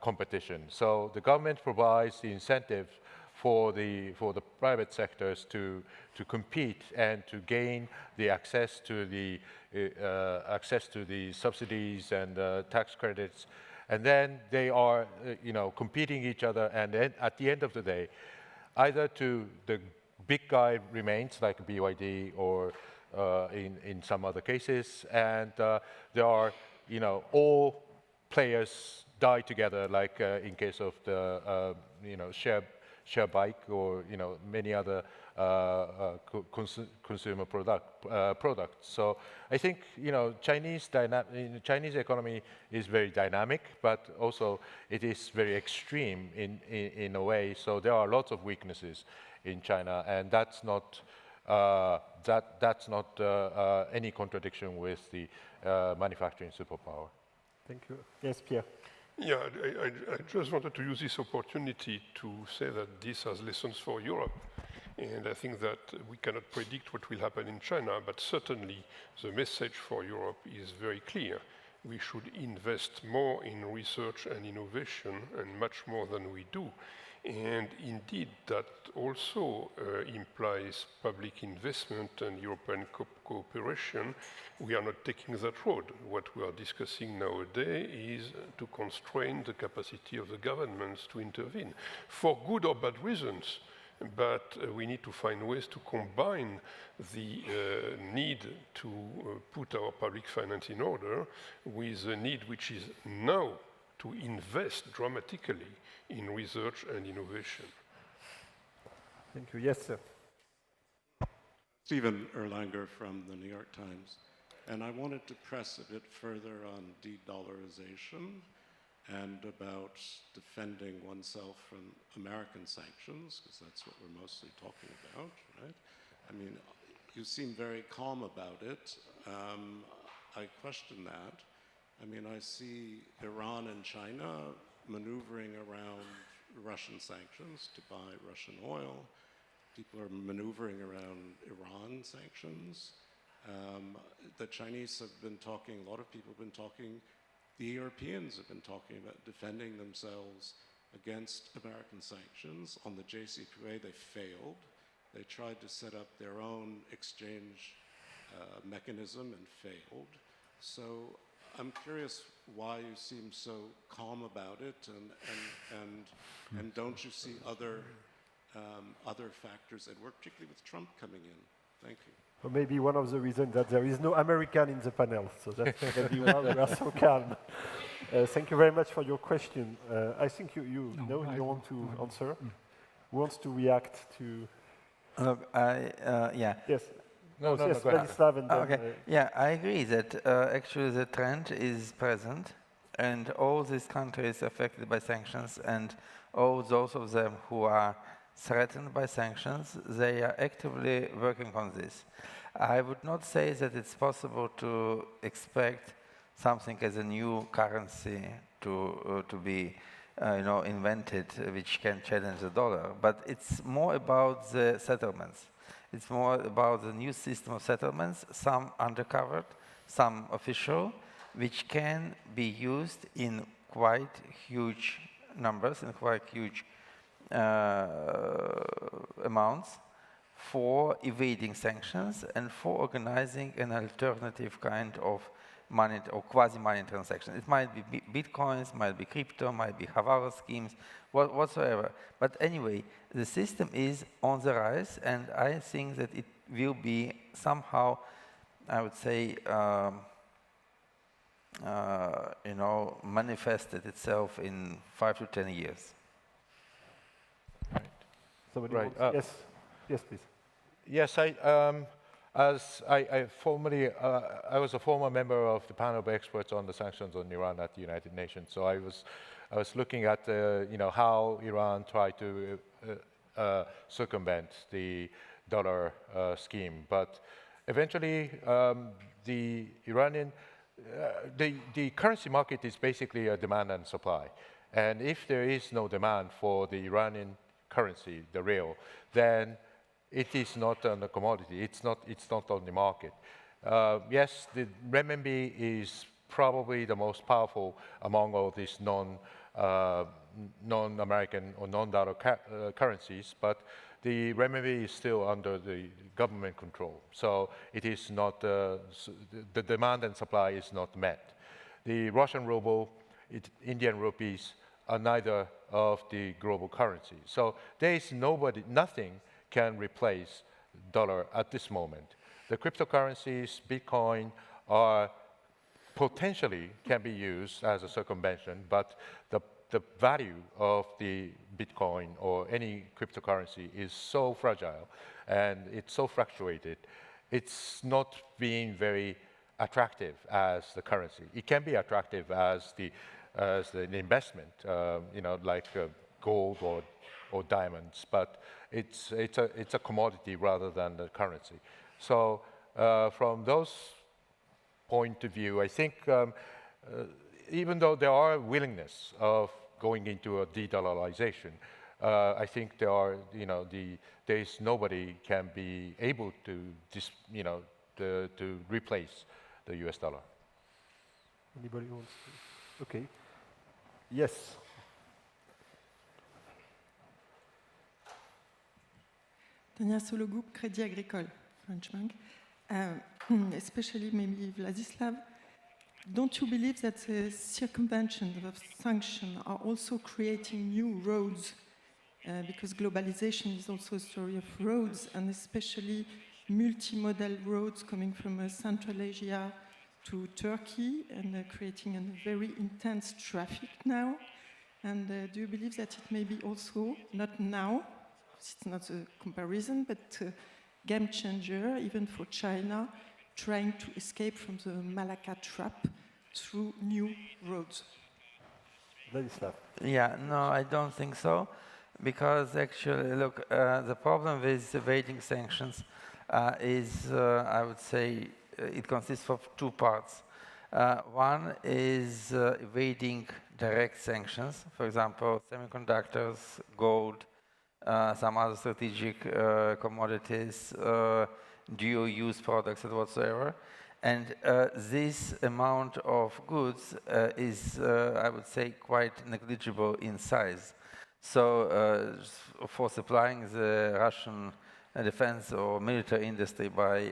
competition. So the government provides the incentive for the private sectors to compete and to gain the access to the subsidies and tax credits, and then they are competing each other, and then at the end of the day, either to the big guy remains like BYD or in some other cases, and there are all players die together, like in case of the share bike or many other consumer products. So I think Chinese economy is very dynamic, but also it is very extreme in a way. So there are lots of weaknesses in China, and that's not any contradiction with the manufacturing superpower. Thank you. Yes, Pierre. Yeah, I just wanted to use this opportunity to say that this has lessons for Europe. And I think that we cannot predict what will happen in China, but certainly the message for Europe is very clear. We should invest more in research and innovation, and much more than we do. And indeed, that also implies public investment and European cooperation. We are not taking that road. What we are discussing nowadays is to constrain the capacity of the governments to intervene, for good or bad reasons. But we need to find ways to combine the need to put our public finance in order with the need which is now to invest dramatically in research and innovation. Thank you. Yes, sir. Stephen Erlanger from the New York Times. And I wanted to press a bit further on de-dollarization and about defending oneself from American sanctions, because that's what we're mostly talking about, right? I mean, you seem very calm about it. I question that. I mean, I see Iran and China maneuvering around Russian sanctions to buy Russian oil. People are maneuvering around Iran sanctions. The Chinese have been talking, a lot of people have been talking, the Europeans have been talking about defending themselves against American sanctions. On the JCPOA, they failed. They tried to set up their own exchange mechanism and failed. So I'm curious why you seem so calm about it, and don't you see other factors at work, particularly with Trump coming in? Thank you. Or maybe one of the reasons that there is no American in the panel, so that's maybe why we are so calm. Thank you very much for your question. I think you want to answer. Who wants to react to? Look, yeah. Yes. No, yes, go ahead. Vladislav and then, Okay. Yeah, I agree that actually the trend is present, and all these countries affected by sanctions, and all those of them who are threatened by sanctions, they are actively working on this. I would not say that it's possible to expect something as a new currency to be invented which can challenge the dollar, but it's more about the settlements. It's more about the new system of settlements, some undercovered, some official, which can be used in quite huge numbers, in quite huge amounts, for evading sanctions and for organizing an alternative kind of money or quasi-money transaction. It might be bitcoins, might be crypto, might be Hawala schemes, whatsoever. But anyway, the system is on the rise, and I think that it will be somehow, I would say, manifested itself in 5 to 10 years. Right. Somebody Right. Yes. Yes, please. Yes, as I formerly, I was a former member of the panel of experts on the sanctions on Iran at the United Nations. So I was looking at how Iran tried to circumvent the dollar scheme, but eventually the Iranian the currency market is basically a demand and supply, and if there is no demand for the Iranian currency, the real, then it is not on the commodity. It's not on the market. Yes, the renminbi is probably the most powerful among all these non-American or non-dollar currencies, but the renminbi is still under the government control. So it is not, the demand and supply is not met. The Russian ruble, Indian rupees are neither of the global currency. So there is nothing can replace dollar at this moment. The cryptocurrencies, Bitcoin, are potentially can be used as a circumvention, but the value of the Bitcoin or any cryptocurrency is so fragile and it's so fluctuated, it's not being very attractive as the currency. It can be attractive as an investment, like gold or diamonds, but it's a commodity rather than the currency. So from those point of view, I think even though there are willingness of going into a de-dollarization, I think there is nobody can be able to to replace the US dollar. Anybody wants to? Okay. Yes. Tania Sologoup, Crédit Agricole, French bank. Especially maybe Vladislav, don't you believe that the circumvention of sanctions are also creating new roads? Because globalization is also a story of roads, and especially multimodal roads coming from Central Asia to Turkey, and creating a very intense traffic now. And do you believe that it may be also, not now, it's not a comparison, but a game changer, even for China, trying to escape from the Malacca trap through new roads? Vladislav. Yeah, no, I don't think so, because actually, look, the problem with evading sanctions is, I would say, it consists of two parts. One is evading direct sanctions, for example, semiconductors, gold, some other strategic commodities, dual-use products and whatsoever. And this amount of goods is, I would say, quite negligible in size. So for supplying the Russian defense or military industry by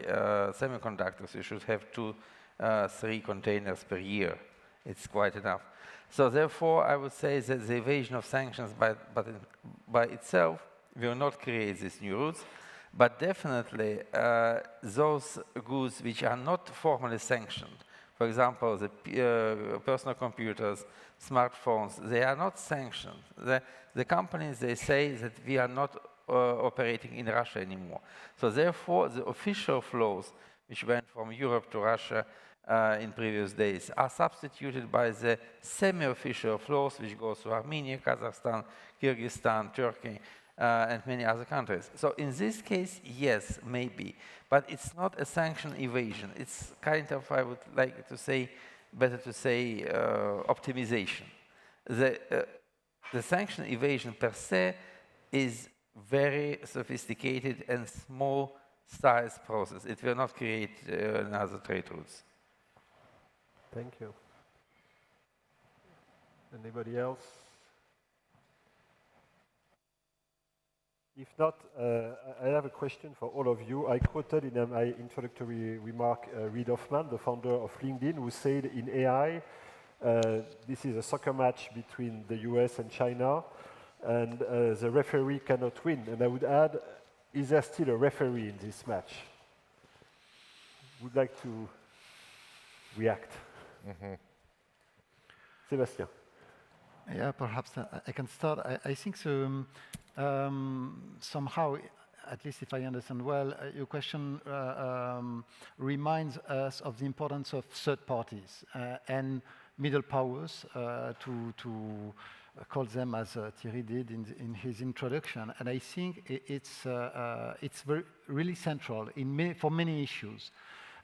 semiconductors, you should have 2-3 containers per year. It's quite enough. So therefore, I would say that the evasion of sanctions by itself will not create these new routes, But definitely, those goods which are not formally sanctioned, for example, the personal computers, smartphones, they are not sanctioned. The companies, they say that we are not operating in Russia anymore. So therefore, the official flows which went from Europe to Russia in previous days are substituted by the semi-official flows which go to Armenia, Kazakhstan, Kyrgyzstan, Turkey, and many other countries. So in this case, yes, maybe, but it's not a sanction evasion. It's kind of, I would like to say, better to say, optimization. The sanction evasion per se is very sophisticated and small size process. It will not create another trade routes. Thank you. Anybody else? If not, I have a question for all of you. I quoted in my introductory remark Reid Hoffman, the founder of LinkedIn, who said in AI, this is a soccer match between the US and China, and the referee cannot win. And I would add, is there still a referee in this match? Would like to react. Sébastien. Yeah, perhaps I can start. I think so, somehow, at least if I understand well, your question reminds us of the importance of third parties and middle powers, to call them as Thierry did in his introduction. And I think it's really central for many issues.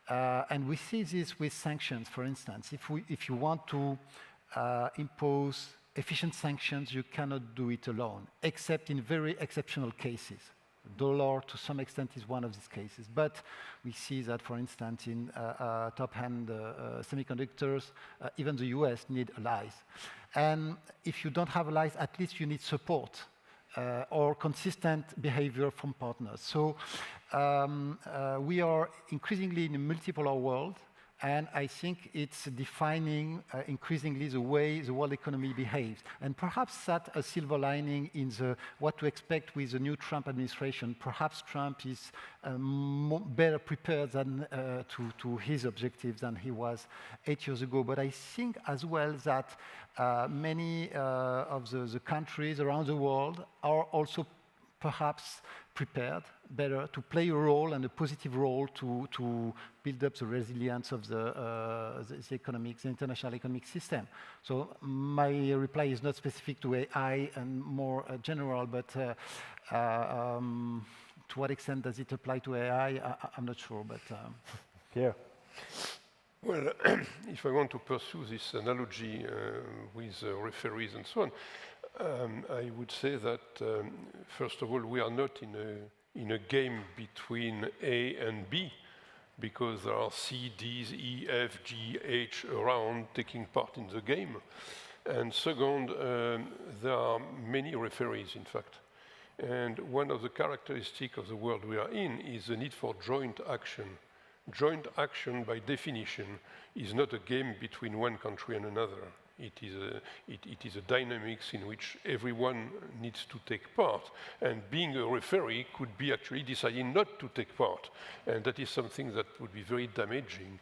And we see this with sanctions, for instance. If you want to impose efficient sanctions, you cannot do it alone, except in very exceptional cases. Dollar, to some extent, is one of these cases. But we see that, for instance, in top-end semiconductors, even the US need allies. And if you don't have allies, at least you need support or consistent behavior from partners. So we are increasingly in a multipolar world, and I think it's defining increasingly the way the world economy behaves. And perhaps that a silver lining in what to expect with the new Trump administration. Perhaps Trump is better prepared than, to his objectives than he was 8 years ago. But I think as well that many of the countries around the world are also perhaps prepared better to play a role, and a positive role, to build up the resilience of the economics, the international economic system. So my reply is not specific to AI and more general, but to what extent does it apply to AI? I'm not sure, but... Yeah. Well, if I want to pursue this analogy with referees and so on, I would say that, first of all, we are not in a game between A and B, because there are C, Ds, E, F, G, H around taking part in the game. And second, there are many referees, in fact. And one of the characteristics of the world we are in is the need for joint action. Joint action, by definition, is not a game between one country and another. It is a dynamics in which everyone needs to take part. And being a referee could be actually deciding not to take part. And that is something that would be very damaging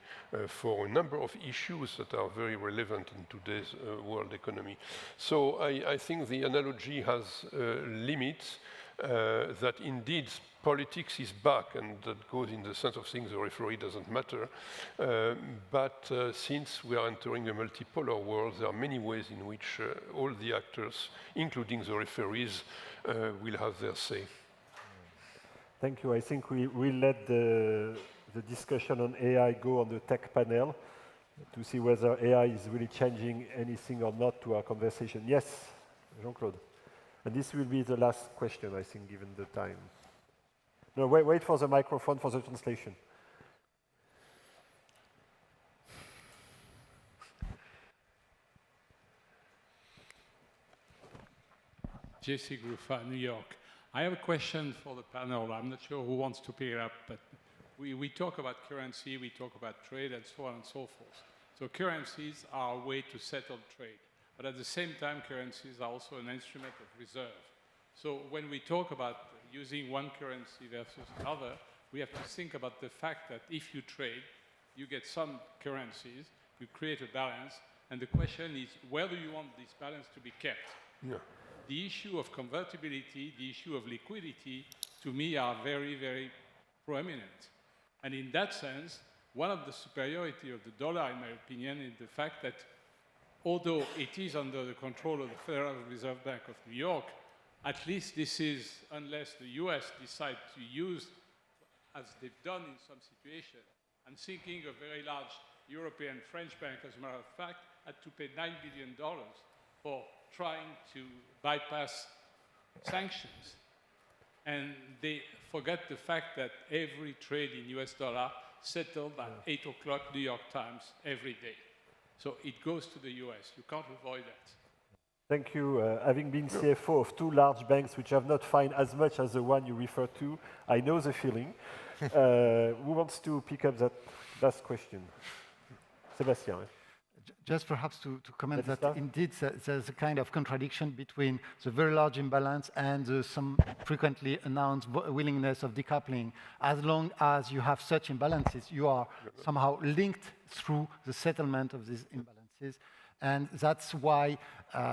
for a number of issues that are very relevant in today's world economy. So I think the analogy has limits, that indeed politics is back, and that goes in the sense of saying the referee doesn't matter. But since we are entering a multipolar world, there are many ways in which all the actors, including the referees, will have their say. Thank you. I think we'll let the discussion on AI go on the tech panel to see whether AI is really changing anything or not to our conversation. Yes, Jean-Claude. And this will be the last question, I think, given the time. No, wait for the microphone for the translation. JC Grufa, New York. I have a question for the panel. I'm not sure who wants to pick it up, but we talk about currency, we talk about trade, and so on and so forth. So currencies are a way to settle trade. But at the same time, currencies are also an instrument of reserve. So when we talk about using one currency versus another, we have to think about the fact that if you trade, you get some currencies, you create a balance, and the question is, where do you want this balance to be kept? Yeah. The issue of convertibility, the issue of liquidity, to me are very, very prominent. And in that sense, one of the superiority of the dollar, in my opinion, is the fact that although it is under the control of the Federal Reserve Bank of New York, at least this is, unless the US decide to use, as they've done in some situations, I'm thinking a very large European French bank, as a matter of fact, had to pay $9 billion for trying to bypass sanctions. And they forget the fact that every trade in US dollar settled at 8 o'clock New York times every day. So it goes to the US. You can't avoid that. Thank you. Having been CFO of two large banks which have not fined as much as the one you refer to, I know the feeling. Who wants to pick up that last question? Sébastien. Just perhaps to comment that Vladislav? indeed there's a kind of contradiction between the very large imbalance and some frequently announced willingness of decoupling. As long as you have such imbalances, you are somehow linked through the settlement of these imbalances. And that's why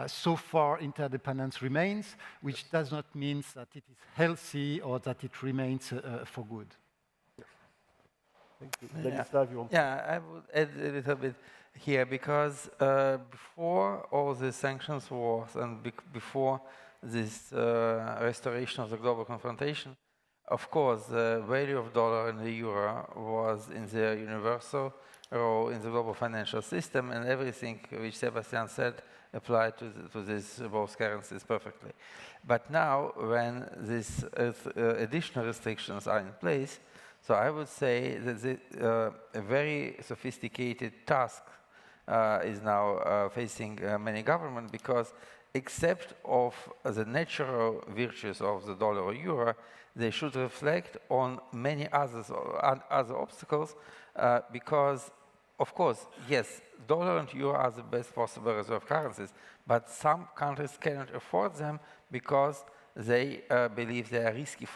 so far interdependence remains, which does not mean that it is healthy or that it remains for good. Thank you. Vladislav, you want to? Yeah, I would add a little bit here because before all the sanctions wars and before this restoration of the global confrontation, of course, the value of dollar and the euro was in their universal role in the global financial system, and everything which Sébastien said applied to these both currencies perfectly. But now, when these additional restrictions are in place, so I would say that a very sophisticated task is now facing many governments, because except of the natural virtues of the dollar or euro, they should reflect on many other obstacles, because, of course, yes, dollar and euro are the best possible reserve currencies, but some countries cannot afford them because they believe they are risky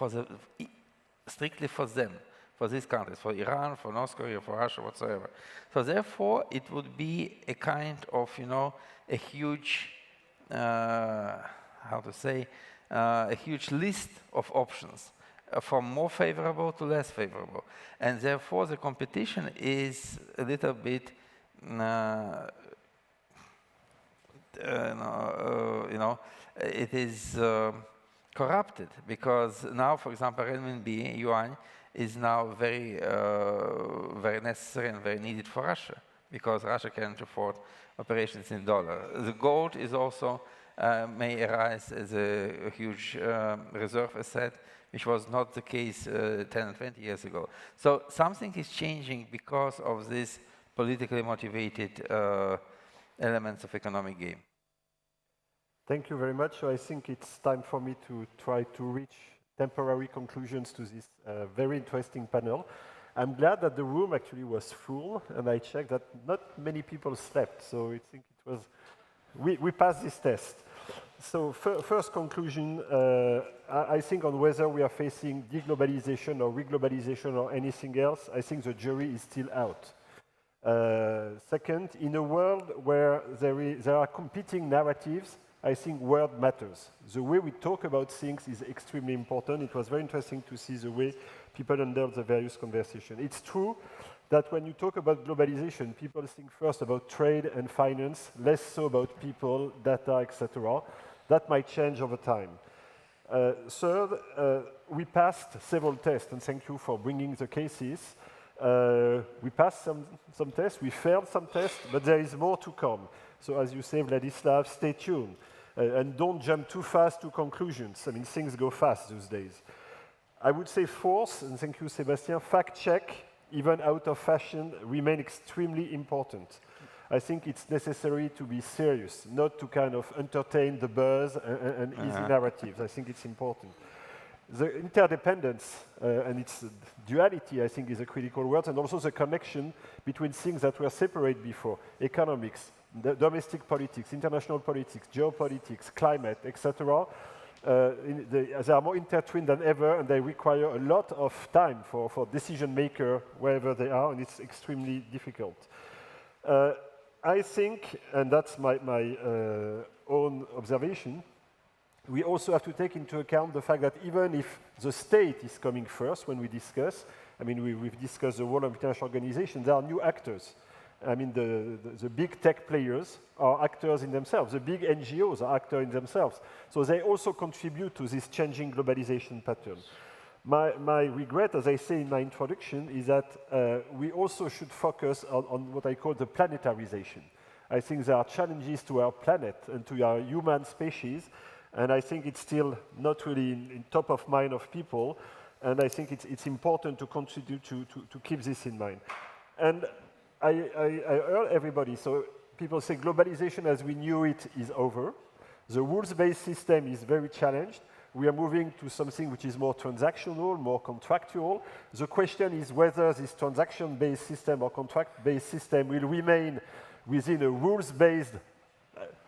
strictly for them. For these countries, for Iran, for North Korea, for Russia, whatsoever. So therefore, it would be a kind of, a huge, how to say, a huge list of options, from more favorable to less favorable. And therefore, the competition is a little bit, it is corrupted, because now, for example, renminbi, yuan, is now very, very necessary and very needed for Russia, because Russia can't afford operations in dollar. The gold is also may arise as a huge reserve asset, which was not the case 10 and 20 years ago. So something is changing because of these politically motivated elements of economic game. Thank you very much. So I think it's time for me to try to reach temporary conclusions to this very interesting panel. I'm glad that the room actually was full, and I checked that not many people slept, so I think it was, we passed this test. So first conclusion, I think on whether we are facing de-globalization or re-globalization or anything else, I think the jury is still out. Second, in a world where there are competing narratives, I think word matters. The way we talk about things is extremely important. It was very interesting to see the way people handle the various conversations. It's true that when you talk about globalization, people think first about trade and finance, less so about people, data, etc. That might change over time. Third, we passed several tests, and thank you for bringing the cases. We passed some tests, we failed some tests, but there is more to come. So as you say, Vladislav, stay tuned. And don't jump too fast to conclusions. I mean, things go fast these days. I would say fourth, and thank you, Sébastien, fact check, even out of fashion, remain extremely important. I think it's necessary to be serious, not to kind of entertain the buzz and easy narratives. I think it's important. The interdependence and its duality, I think, is a critical word, and also the connection between things that were separate before, economics, the domestic politics, international politics, geopolitics, climate, etc. They are more intertwined than ever, and they require a lot of time for decision maker wherever they are, and it's extremely difficult. I think, and that's my own observation, we also have to take into account the fact that even if the state is coming first when we discuss, I mean, we've discussed the role of international organizations, there are new actors. I mean, the big tech players are actors in themselves. The big NGOs are actors in themselves. So they also contribute to this changing globalization pattern. My regret, as I say in my introduction, is that we also should focus on what I call the planetarization. I think there are challenges to our planet and to our human species, and I think it's still not really in top of mind of people, and I think it's important to contribute to keep this in mind. And I heard everybody, so people say globalization as we knew it is over. The rules-based system is very challenged. We are moving to something which is more transactional, more contractual. The question is whether this transaction-based system or contract-based system will remain within a rules-based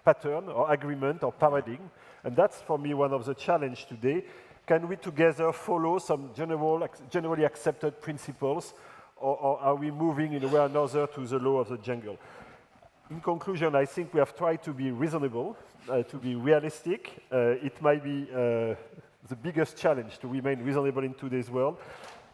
pattern or agreement or paradigm. And that's, for me, one of the challenges today. Can we together follow some generally accepted principles, or are we moving in a way or another to the law of the jungle? In conclusion, I think we have tried to be reasonable, to be realistic. It might be the biggest challenge to remain reasonable in today's world.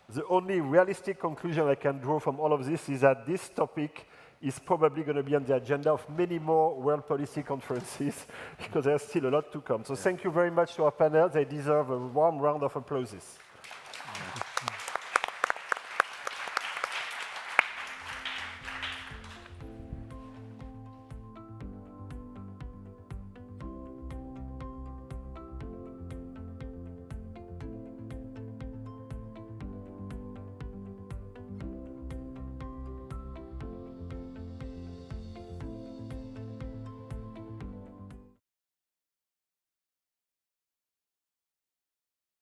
The only realistic conclusion I can draw from all of this is that this topic is probably going to be on the agenda of many more world policy conferences because there's still a lot to come. So thank you very much to our panel. They deserve a warm round of applause.